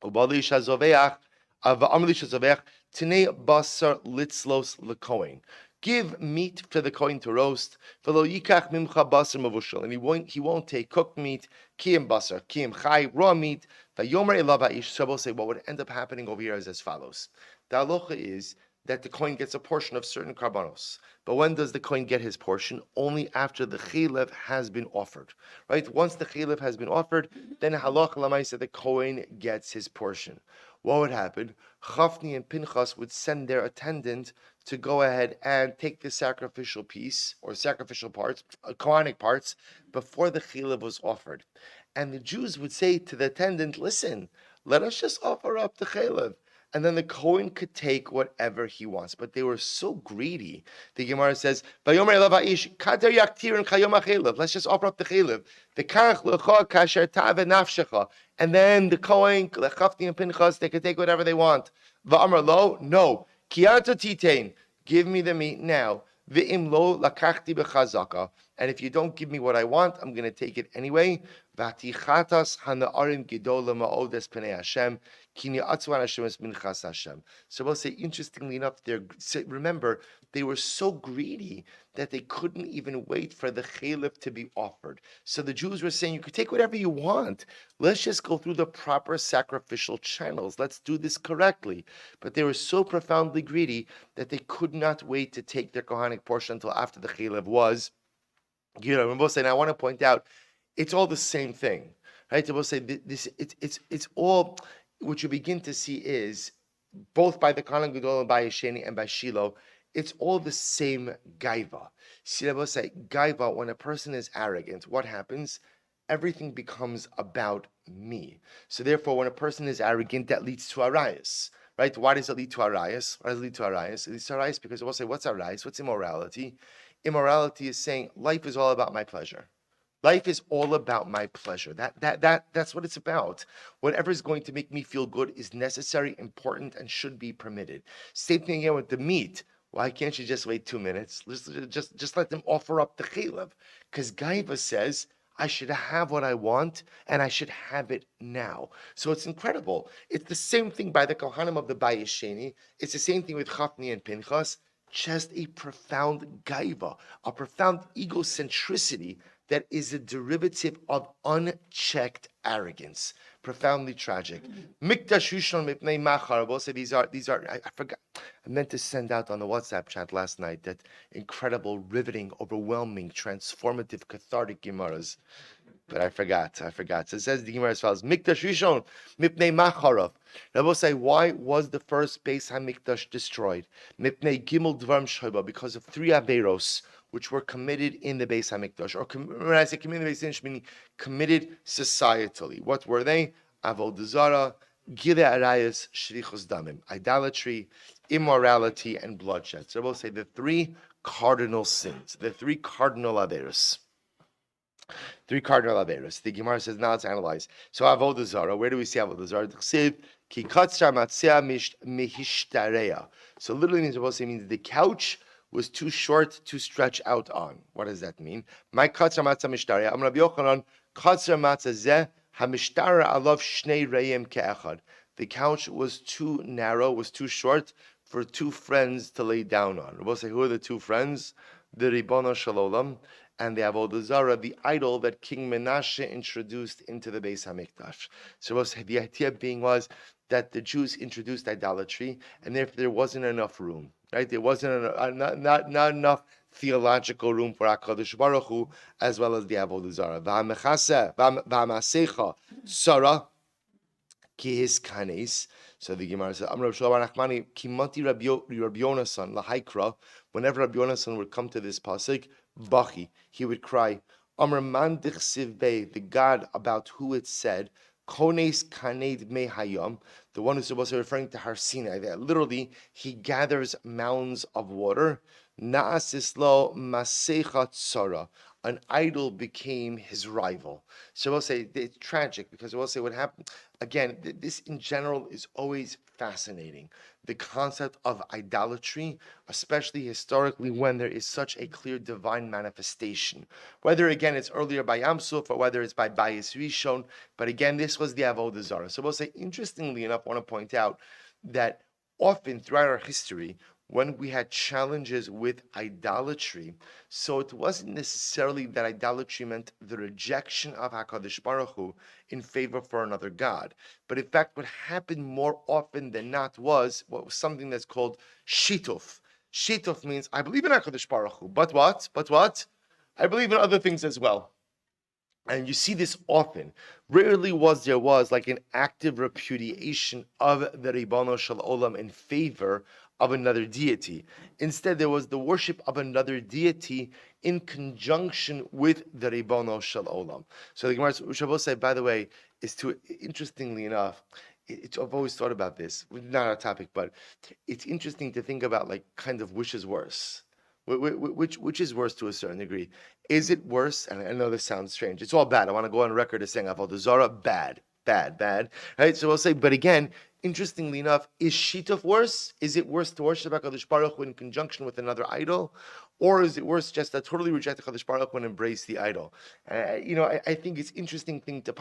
Uba li ish hazoveach, va'amar li ish hazoveach, tinei basar litzlos lekohen. Give meat to the kohen to roast. V'lo yikach mimcha basar mavushal, and he won't take cooked meat. Kiyim basar, kiyim chai, raw meat. Vayomer elav ha'ish. So we'll say what would end up happening over here is as follows. The halacha is that the kohen gets a portion of certain karbanos. But when does the kohen get his portion? Only after the chelev has been offered. Right? Once the chelev has been offered, then halacha lamaisa the kohen gets his portion. What would happen? Chafni and Pinchas would send their attendant to go ahead and take the sacrificial piece or sacrificial parts, Kohanic parts, before the chelev was offered. And the Jews would say to the attendant, listen, let us just offer up the chaylev. And then the Kohen could take whatever he wants. But they were so greedy. The Gemara says, let's just offer up the chaylev. And then the Kohen, Chafni and Pinchas, they could take whatever they want. Va'amar lo, no. Give me the meat now. Ve'im lo lakachti b'chazaka. And if you don't give me what I want, I'm going to take it anyway. V'atichatas hana'arim gedola ma'odes p'nei Hashem. Kini atzuan Hashem es minchas Hashem. So we'll say, interestingly enough, remember, they were so greedy that they couldn't even wait for the chaylev to be offered. So the Jews were saying, you could take whatever you want. Let's just go through the proper sacrificial channels. Let's do this correctly. But they were so profoundly greedy that they could not wait to take their Kohanic portion until after the chaylev was. And I want to point out, it's all the same thing, right? We'll say this. It's all. What you begin to see is both by the Kohen Gadol and by Yesheni and by Shiloh, it's all the same gaiva. See, I will say gaiva. When a person is arrogant, what happens? Everything becomes about me. So therefore, when a person is arrogant, that leads to arayas. Right? Why does it lead to arayas? Why does it lead to arayas? It leads to arayas because we'll say, what's arayas? What's immorality? Immorality is saying life is all about my pleasure. Life is all about my pleasure. That's what it's about. Whatever is going to make me feel good is necessary, important, and should be permitted. Same thing here with the meat. Why can't you just wait 2 minutes? Just let them offer up the chaylev. Because Gaiva says, I should have what I want, and I should have it now. So it's incredible. It's the same thing by the Kohanim of the Bayis Sheni. It's the same thing with Chafni and Pinchas. Just a profound gaiva, a profound egocentricity that is a derivative of unchecked arrogance. Profoundly tragic. Mikdash Rishon mipnei machar. We'll say these are. I forgot. I meant to send out on the WhatsApp chat last night that incredible, riveting, overwhelming, transformative, cathartic gemaras. But I forgot. So it says the Gemara as follows: Mikdash Rishon mipnei macharav. Now we'll say, why was the first Beis Hamikdash destroyed? Mipnei gimel dvarim shoba, because of 3 averos which were committed in the Beis Hamikdash, or when I say committed in the Beis Hamikdash, meaning committed societally. What were they? Avodah Zarah, Gilei Arayos, Shrichus Damim, idolatry, immorality, and bloodshed. So we'll say the 3 cardinal sins, the 3 cardinal averos. 3 cardinal averos. The Gemara says, now let's analyze. So Avodah Zarah, where do we see Avodah Zarah? Ki katzar matzeh mihishtareya. So literally means the couch was too short to stretch out on. What does that mean? My katzar matzah mishtareya. Am Rabbi Yochanan katzar matzah zeh hamishtara alav shnei reim ke'echad. The couch was too narrow, was too short for 2 friends to lay down on. We'll say, who are the 2 friends? The Ribono Shel Olam and the Avodah Zarah, the idol that King Menashe introduced into the Beis Hamikdash. So we'll say the idea being was that the Jews introduced idolatry, and therefore there wasn't enough room. Right? There wasn't not enough theological room for HaKadosh Baruch Hu, as well as the Avodah Zarah. V'hamasecha Sarah ki his kanes. So the Gemara says, Amar Shlomo Nachmani kimati Rabbi Yonasan lahaikra. Whenever Rabbi Yonasan would come to this pasuk, bachi, he would cry, Amar man dichsiv bei, the God about who it said, Kones kaned me hayom, the one who's supposed to be referring to Har Sinai. That literally he gathers mounds of water. Naasislo masechat tzara. An idol became his rival. So we'll say it's tragic because we'll say what happened. Again, this in general is always fascinating. The concept of idolatry, especially historically when there is such a clear divine manifestation. Whether again it's earlier by Yam Suf or whether it's by Bayis Rishon, but again this was the Avodah Zarah. So we'll say, interestingly enough, I want to point out that often throughout our history, when we had challenges with idolatry, so it wasn't necessarily that idolatry meant the rejection of HaKadosh Baruch Hu in favor for another God. But in fact, what happened more often than not was what was something that's called Shituf. Shituf means, I believe in HaKadosh Baruch Hu, but what? I believe in other things as well. And you see this often. Rarely was like an active repudiation of the Ribono Shel Olam in favor of another deity. Instead, there was the worship of another deity in conjunction with the Ribono Shel Olam. So the Gemara Shabbos say, by the way, is to, interestingly enough, I've always thought about this, not our topic, but it's interesting to think about like kind of which is worse. Which is worse to a certain degree? Is it worse? And I know this sounds strange. It's all bad. I want to go on record as saying Avodah Zarah bad, right? So we'll say, but again, interestingly enough, is Shituf worse? Is it worse to worship HaKadosh Baruch Hu in conjunction with another idol? Or is it worse just to totally reject HaKadosh Baruch Hu and embrace the idol? I think it's interesting thing to,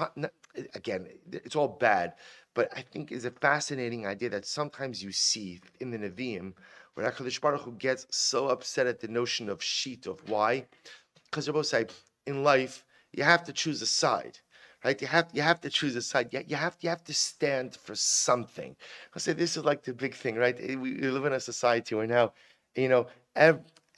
again, it's all bad, but I think it's a fascinating idea that sometimes you see in the Nevi'im, where HaKadosh Baruch Hu gets so upset at the notion of Shituf. Why? Because they're both say, in life, you have to choose a side. Right, you have to choose a side. You have to stand for something. I say this is like the big thing, right? We live in a society where now,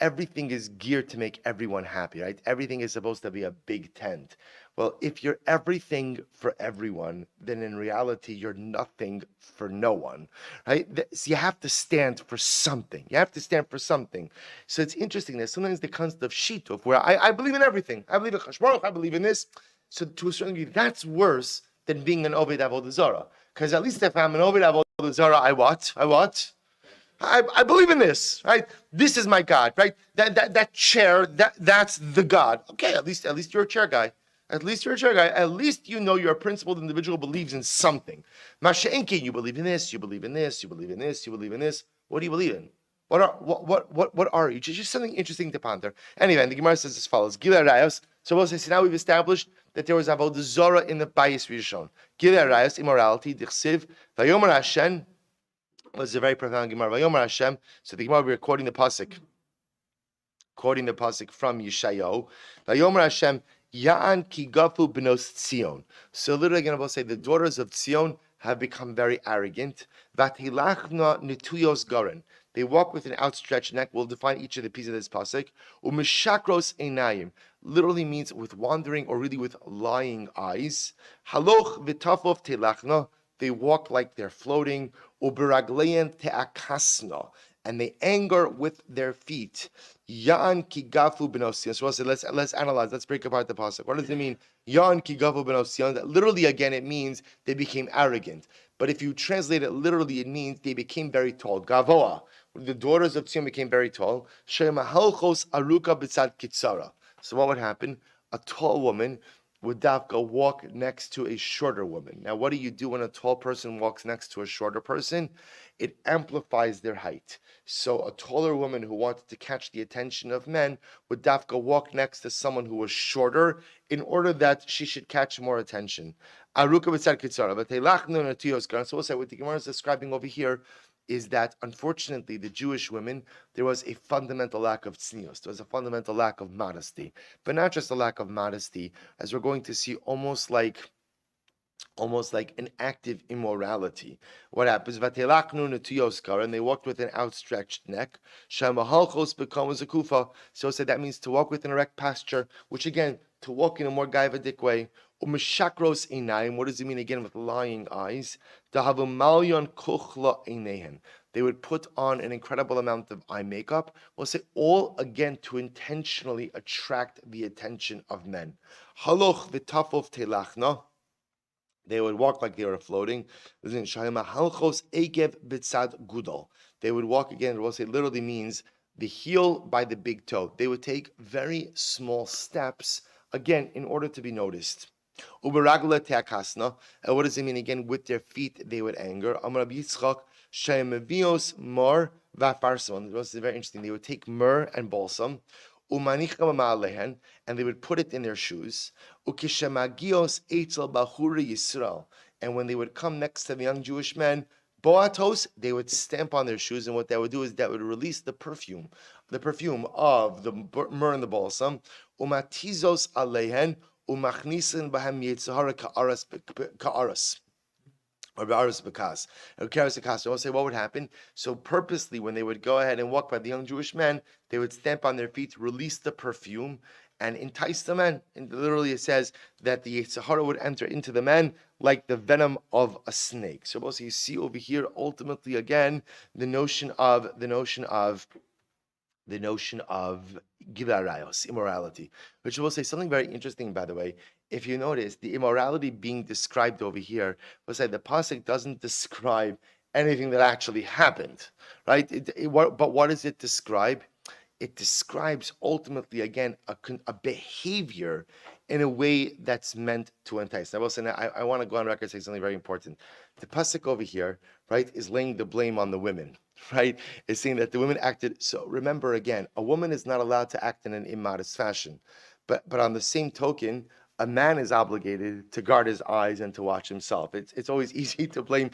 everything is geared to make everyone happy, right? Everything is supposed to be a big tent. Well, if you're everything for everyone, then in reality you're nothing for no one, right? So you have to stand for something. So it's interesting that sometimes the concept of shituf, where I believe in everything. I believe in Chashmarach, I believe in this. So to a certain degree, that's worse than being an Oved Avodah Zarah. Because at least if I'm an Oved Avodah Zarah, I believe in this, right? This is my God, right? That chair, that's the God. Okay, at least you're a chair guy. At least you know you're a principled individual who believes in something. Masha'enki, you believe in this, you believe in this, you believe in this, you believe in this. What do you believe in? What are you? Just something interesting to ponder. Anyway, the Gemara says as follows: Gilei Rayos. So we'll say, so now we've established that there was Avodah Zarah in the Bayis Rishon. Gilei Rayos, immorality, Dichsiv, Vayomer Hashem. This is a very profound Gemara. Vayomer Hashem. So the Gemara, we're quoting the pasuk from Yeshayahu. Vayomer Hashem, Ya'an ki gafu b'nos Tzion. So literally, again, we'll say the daughters of Tzion have become very arrogant. Vatilachna nituyos garin. They walk with an outstretched neck. We'll define each of the pieces of this pasuk. Umeshakros einayim literally means with wandering or really with lying eyes. Haloch v'tafov telachna. They walk like they're floating. Uberaglein te'akasna. And they anger with their feet. Ya'an kigafu b'nosiyan. So let's analyze. Let's break apart the pasuk. What does it mean? Ya'an kigafu b'nosiyan. Literally, again, it means they became arrogant. But if you translate it literally, it means they became very tall. Gavoa. The daughters of Tzion became very tall. Shemahalchos aruka b'tzad kitzara. So what would happen? A tall woman would walk next to a shorter woman. Now, what do you do when a tall person walks next to a shorter person? It amplifies their height. So a taller woman who wanted to catch the attention of men would walk next to someone who was shorter in order that she should catch more attention. Aruka b'tzad kitzara. So we'll say what the Gemara is describing over here is that, unfortunately, the Jewish women, there was a fundamental lack of tznius. There was a fundamental lack of modesty. But not just a lack of modesty, as we're going to see, almost like an active immorality. What happens? And they walked with an outstretched neck. Shamahalchos becomes a kufa. So that means to walk with an erect posture, which again, to walk in a more gaivadik way. Umeshakros einayim. What does it mean again with lying eyes? Dahavumalyon kuchla einehen. They would put on an incredible amount of eye makeup. We'll say all again to intentionally attract the attention of men. Haloch v'tafov telachna. They would walk like they were floating. They would walk again. We'll say literally means the heel by the big toe. They would take very small steps again in order to be noticed. Uberagla teakasna. And what does it mean again? With their feet, they would anger. Amar Yitzchak shemevios mar vafarson. This is very interesting. They would take myrrh and balsam. And they would put it in their shoes. And when they would come next to the young Jewish men, boatos, they would stamp on their shoes, and what that would do is that would release the perfume of the myrrh and the balsam. Umatizos alehen umachnisin bahem yetzahara ka'aras. Or Ba'aras Bakas. I'll say what would happen. So purposely, when they would go ahead and walk by the young Jewish men, they would stamp on their feet, release the perfume, and entice the men. And literally it says that the Sahara would enter into the men like the venom of a snake. So you see over here, ultimately, again, the notion of gilarayos, immorality, which will say something very interesting, by the way. If you notice, the immorality being described over here, we'll say the pasuk doesn't describe anything that actually happened, right? But what does it describe? It describes ultimately, again, a behavior in a way that's meant to entice. Now, I want to go on record and say something very important. The pasuk over here, right, is laying the blame on the women, right? It's saying that the women acted. So remember, again, a woman is not allowed to act in an immodest fashion. But on the same token, a man is obligated to guard his eyes and to watch himself. It's always easy to blame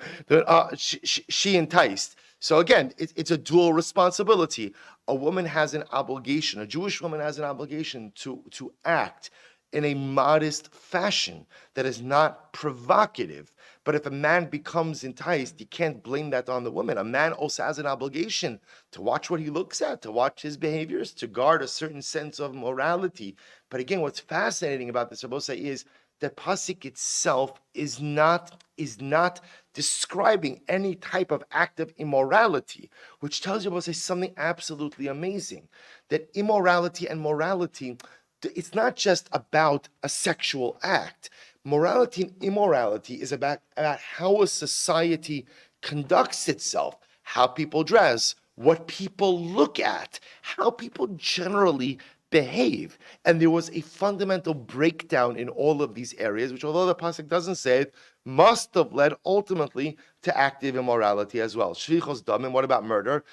she enticed. So again, it's a dual responsibility. A woman has an obligation, a Jewish woman has an obligation to act in a modest fashion that is not provocative. But if a man becomes enticed, you can't blame that on the woman. A man also has an obligation to watch what he looks at, to watch his behaviors, to guard a certain sense of morality. But again, what's fascinating about this, Rabosai, is that pasuk itself is not describing any type of act of immorality, which tells you, Rabosai, something absolutely amazing. That immorality and morality, it's not just about a sexual act. Morality and immorality is about how a society conducts itself, how people dress, what people look at, how people generally behave. And there was a fundamental breakdown in all of these areas, which, although the pasuk doesn't say it, must have led ultimately to active immorality as well. Shvichos damim, what about murder?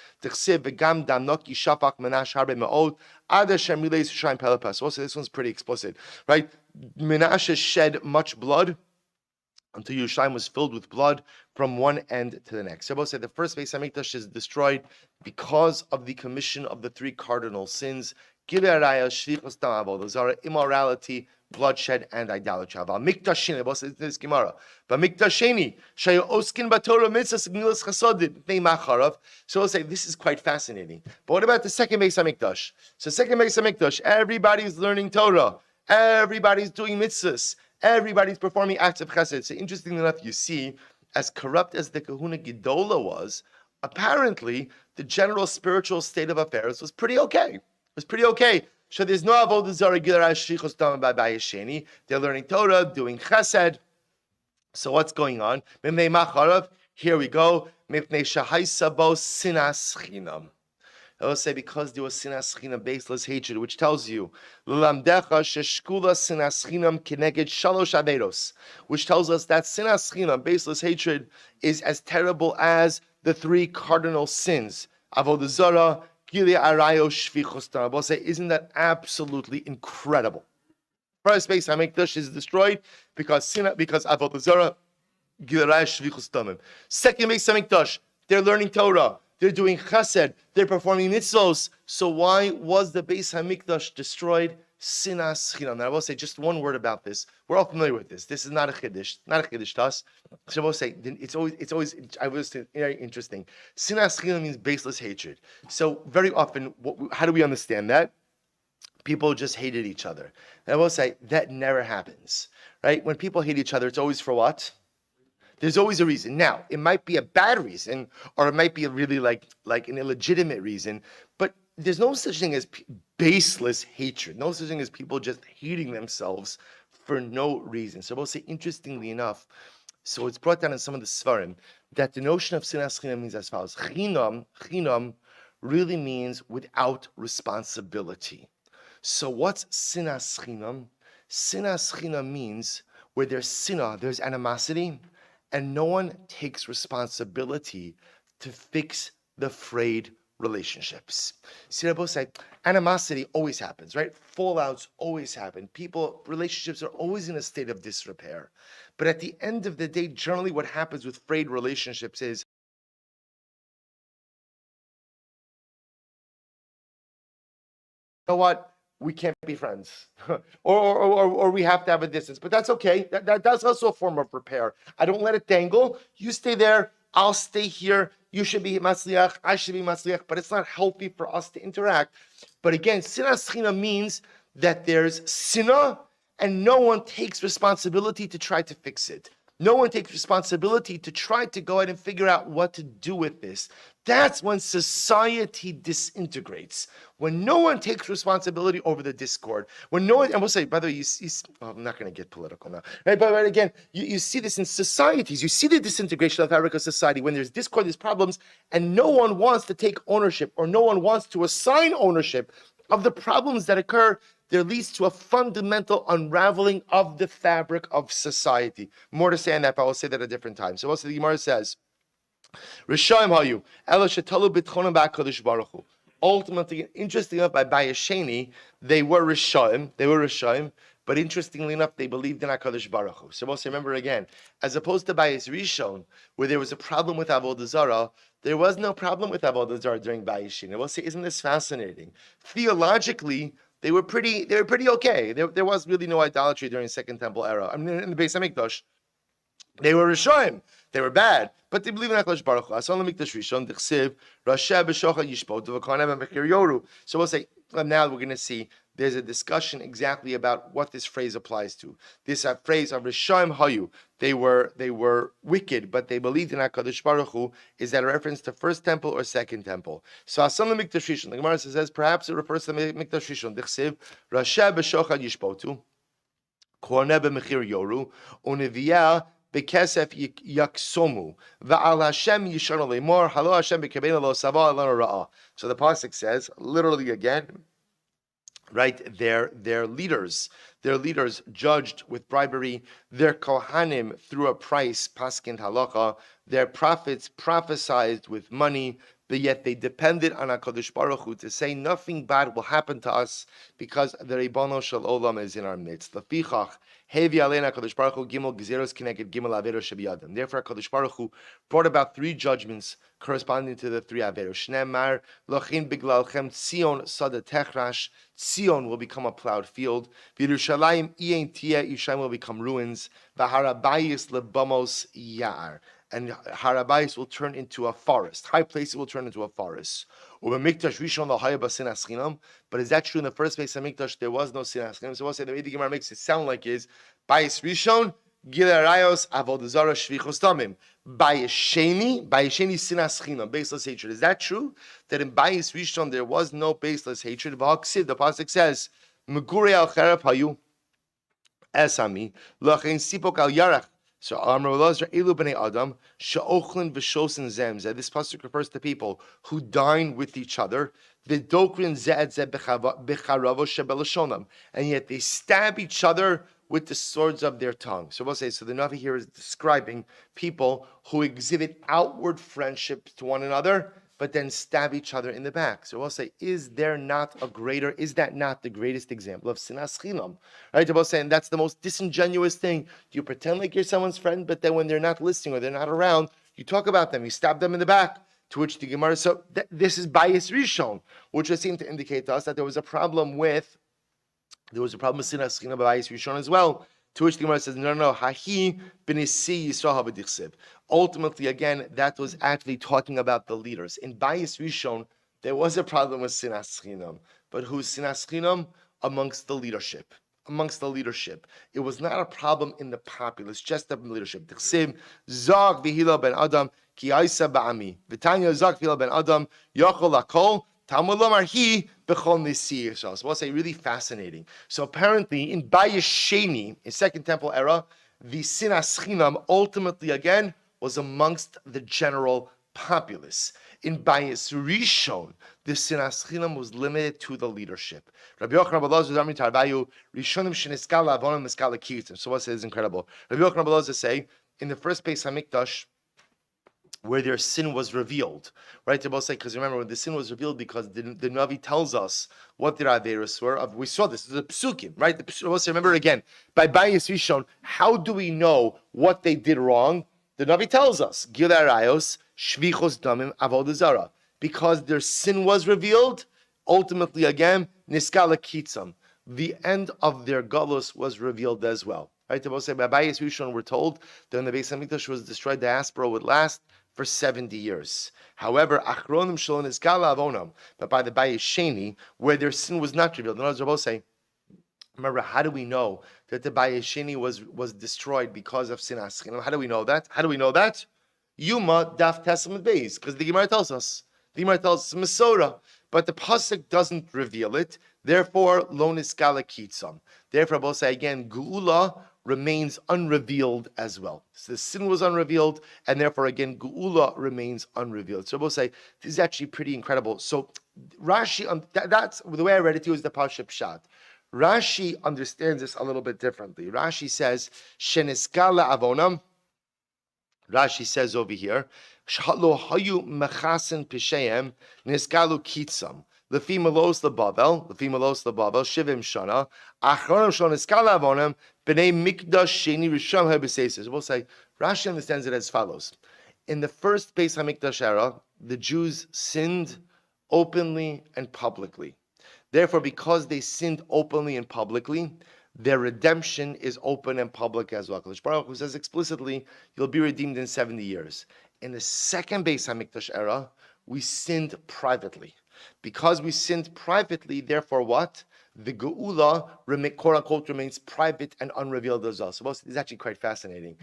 Also, this one's pretty explicit, right? Menashe shed much blood until Yerushalayim was filled with blood from one end to the next. Shabbos said the first Beis Hamikdash is destroyed because of the commission of the three cardinal sins: immorality, bloodshed, and idolatry. But Miktasheni, Oskin Batorah Mitzvahs Gemilas Chasodit Bnei Macharav. So we'll say this is quite fascinating. But what about the second Beis Hamikdash? So second Beis Hamikdash, everybody's learning Torah, everybody's doing mitzvahs, everybody's performing acts of chesed. So interestingly enough, you see, as corrupt as the Kahuna Gedola was, apparently the general spiritual state of affairs was pretty okay. It was pretty okay. So there's no avodah zarah gilar shlichus dam by bayesheni. They're learning Torah, doing chesed. So what's going on? Mimnei macharav. Here we go. Mipnei shahaisa bo sinas chinam. I will say because there was sinas chinam, baseless hatred, which tells you l'lamdecha sheshkula sinas chinam keneged shalosh averos, which tells us that sinas chinam, baseless hatred, is as terrible as the three cardinal sins: avodah zarah, gilui arayo, shvichus dam. I will say, isn't that absolutely incredible? First Beis Hamikdash is destroyed because avodah zarah, gilui arayo, shvichus dam. Second Beis Hamikdash, they're learning Torah. They're doing chesed. They're performing mitzvos. So why was the Beis Hamikdash destroyed? Sinas chinam. Now I will say just one word about this. We're all familiar with this. This is not a chiddush to us. So I will say it's always. I will say very interesting. Sinas chinam means baseless hatred. So very often, how do we understand that? People just hated each other. And I will say that never happens, right? When people hate each other, it's always for what? There's always a reason. Now, it might be a bad reason, or it might be a really like an illegitimate reason, but there's no such thing as baseless hatred. No such thing as people just hating themselves for no reason. So we'll say, interestingly enough, so it's brought down in some of the Svarim that the notion of sinas chinam means as follows. Chinam really means without responsibility. So what's sinas chinam? Sinas chinam means where there's sinah, there's animosity, and no one takes responsibility to fix the frayed relationships. See, Rabbi say, animosity always happens, right? Fallouts always happen. Relationships are always in a state of disrepair. But at the end of the day, generally what happens with frayed relationships is, you know what? We can't be friends, or we have to have a distance. But that's okay. That's also a form of repair. I don't let it dangle. You stay there. I'll stay here. You should be matzliach. I should be matzliach. But it's not healthy for us to interact. But again, sinas chinam means that there's sinah, and no one takes responsibility to try to fix it. no one takes responsibility to try to go ahead and figure out what to do with this. That's when society disintegrates. When no one takes responsibility over the discord. When no one, and we'll say, by the way, I'm not going to get political now. Right? But again, you see this in societies. You see the disintegration of fabric of society when there's discord, there's problems, and no one wants to take ownership or no one wants to assign ownership of the problems that occur. There leads to a fundamental unraveling of the fabric of society. More to say on that, but I'll say that at a different time. So also the Gemara says, Rishayim hayu, ela shetalu bitchonim ba'akadosh baruch hu. Ultimately, interestingly enough, by Bayesheni, they were Rishayim, but interestingly enough, they believed in HaKadosh Baruch Hu. So also remember again, as opposed to Bayes Rishon, where there was a problem with Avodah Zarah, there was no problem with Avodah Zarah during Bayesheni. We'll say, isn't this fascinating? Theologically, they were pretty okay. There was really no idolatry during the Second Temple era. I mean, in the Beis HaMikdash, they were Rishonim. They were bad, but they believe in HaKadosh Baruch Hu. Asan l'mikdash rishon d'chsiv Rasha b'shocha yishpot v'kohanim b'mechir yoru. So we'll say, now we're going to see there's a discussion exactly about what this phrase applies to. This phrase of Rishonim hayu, they were wicked, but they believed in HaKadosh Baruch Hu. Is that a reference to First Temple or Second Temple? So Asan l'mikdash rishon, the Gemara says perhaps it refers to the mikdash rishon d'chsiv Rasha b'shocha yishpotu kohanim b'mechir yoru univiyah Bekesef yaksomu va'al Hashem yishanu leimor halo Hashem bekabena lo sava alana ra'a. So the pasuk says, literally again, right? Their leaders judged with bribery. Their kohanim through a price paskin halacha. Their prophets prophesied with money. But yet they depended on HaKadosh Baruch Hu to say nothing bad will happen to us because the Ribono Shel Olam is in our midst. Lefichach hevi aleina HaKadosh Baruch Hu gimel gezeros kineged gimel averos shebiyadim. Therefore, HaKadosh Baruch Hu brought about 3 judgments corresponding to the 3 averos. Shneimar lochin biglalchem Tzion sada techrash. Tzion will become a plowed field. V'Yerushalayim iein tia. Yerushalayim will become ruins. V'harabayis lebamos ya'ar. And Harabayis will turn into a forest. High places will turn into a forest. But is that true in the first place of Mikdash? There was no sinas chinam. So we'll say the way the Gemara makes it sound like is Bayis Rishon Gilarayos Avodah Zarah Shvichos Damim. Bayis Sheni sinas chinam, baseless hatred. Is that true? That in Bayis Rishon there was no baseless hatred? The pasuk says Megurei al Cherep Hayu Esami Lachein Sipok al Yarach. So Elu b'nei Adam she'ochlin v'shosin zem. This pasuk refers to people who dine with each other. V'dokrin zed zeh b'charavo shebelashonam, and yet they stab each other with the swords of their tongue. So we'll say, so the Navi here is describing people who exhibit outward friendship to one another, but then stab each other in the back. So we'll say, is that not the greatest example of sinas chinam? Right? We'll say, and that's the most disingenuous thing. You pretend like you're someone's friend, but then when they're not listening or they're not around, you talk about them, you stab them in the back. To which the Gemara, so this is Bayis Rishon, which would seem to indicate to us that there was a problem with sinas chinam by Bayis Rishon as well. To which the Gemara says, no, hahi b'nisi Yisrael v'dichsev. Ultimately, again, that was actually talking about the leaders. In Bayis Rishon, there was a problem with sinas chinam, but who's sinas chinam? Amongst the leadership. It was not a problem in the populace, just the leadership. Dichsev zag v'hila ben Adam ki aisa ba'ami. V'tanya zag v'hila ben Adam yochol hakol. So we'll say really fascinating. So apparently in Bayesheni, in Second Temple era, the sinas chinam ultimately again was amongst the general populace. In Bayis Rishon, the sinas chinam was limited to the leadership. Rabbi Yochanan bar Elazar Tarbayu Rishonim sheniskala avonim miskala kitzim. So what says is incredible. Rabbi Yochanan bar Elazar say in the first Beis HaMikdash, where their sin was revealed, right? To both say, because remember, when the sin was revealed, because the Navi tells us what their averos were. We saw this. This is a psukim, right? Remember again, by Bayis Rishon, how do we know what they did wrong? The Navi tells us, Gil Arayos, Shvichos Damim, Avodah Zarah. Because their sin was revealed, ultimately again, Niskala Kitzam. The end of their galus was revealed as well. Right? To both say, by Bayis Rishon, we're told that when the Beis HaMikdash was destroyed, diaspora would last for 70 years. However, Achronim Shalon is Gala Avonam, but by the Bayesheni, where their sin was not revealed. In other words, say Remember, how do we know that the Bayis Sheni was destroyed because of Sinas Chinam? How do we know that? Yoma Daf Tesam Beis, because the Gemara tells us. The Gemara tells us Masora, but the pasuk doesn't reveal it. Therefore, lo niskala kitzam. Therefore, both say again, Geula remains unrevealed as well. So the sin was unrevealed, and therefore again, Geula remains unrevealed. So both say this is actually pretty incredible. So Rashi, that's the way I read it to you is the Pashup Pshat. Rashi understands this a little bit differently. Rashi says, Sheniskala avonam. Rashi says over here, Shalo hayu mechasen pisheim niskalu kitzam. Lefi melos lebavel, shivim shana. Achronim shon niskala avonam b'nei mikdash sheni risham habeseses. We'll say Rashi understands it as follows: in the first Beis Hamikdash era, the Jews sinned openly and publicly. Therefore, because they sinned openly and publicly, their redemption is open and public as well. Kadosh Baruch Hu says explicitly, you'll be redeemed in 70 years. In the second Beis Hamikdash era, we sinned privately. Because we sinned privately, therefore what? The Geula, quote unquote, remains private and unrevealed as well. So this is actually quite fascinating.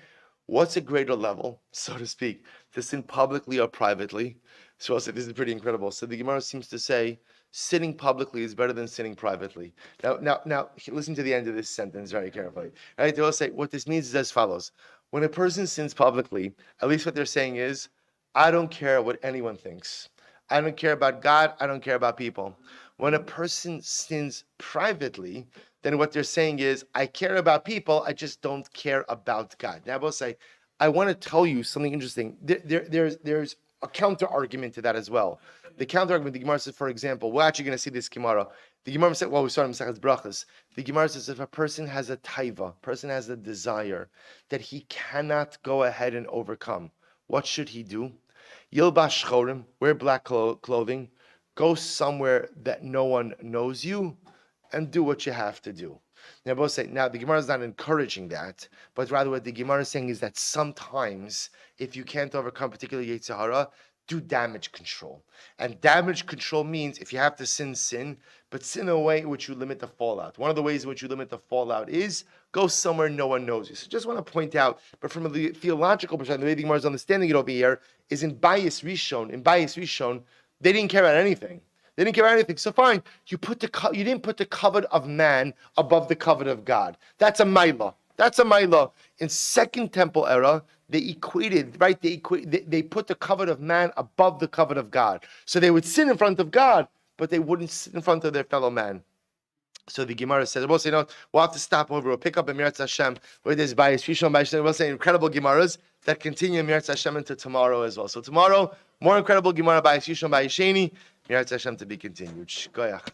What's a greater level, so to speak, to sin publicly or privately? So this is pretty incredible. So the Gemara seems to say, sinning publicly is better than sinning privately. Now, listen to the end of this sentence very carefully. Right? They will say what this means is as follows: when a person sins publicly, at least what they're saying is, I don't care what anyone thinks. I don't care about God. I don't care about people. When a person sins privately, then what they're saying is, I care about people. I just don't care about God. Now, I will say, I want to tell you something interesting. There's a counter argument to that as well. The counter argument, the Gemara says, for example, we're actually going to see this tomorrow. The Gemara said, we started Masechet Brachos. The Gemara says, if a person has a taiva, person has a desire that he cannot go ahead and overcome, what should he do? Yilbash chorim, wear black clothing, go somewhere that no one knows you, and do what you have to do. Now, both say, now the Gemara is not encouraging that, but rather what the Gemara is saying is that sometimes, if you can't overcome particular Yetzer Hara, do damage control. And damage control means if you have to sin, but sin in a way in which you limit the fallout. One of the ways in which you limit the fallout is go somewhere no one knows you. So just want to point out, but from a theological perspective, the way the Gemara is understanding it over here is in Bayis Rishon, they didn't care about anything. They didn't care about anything. So fine, you didn't put the covet of man above the covet of God. That's a mailah. In Second Temple era, they equated, right? They put the covet of man above the covet of God. So they would sin in front of God, but they wouldn't sit in front of their fellow man. So the Gemara says, we'll say, we'll have to stop over. We'll pick up in Mirat Hashem where there's Bayis Rishon. We'll say incredible Gemaras that continue in Mirat Hashem into tomorrow as well. So tomorrow, more incredible Gemara Bayis Rishon Bayis Sheni. Mirat Hashem to be continued. Goyach.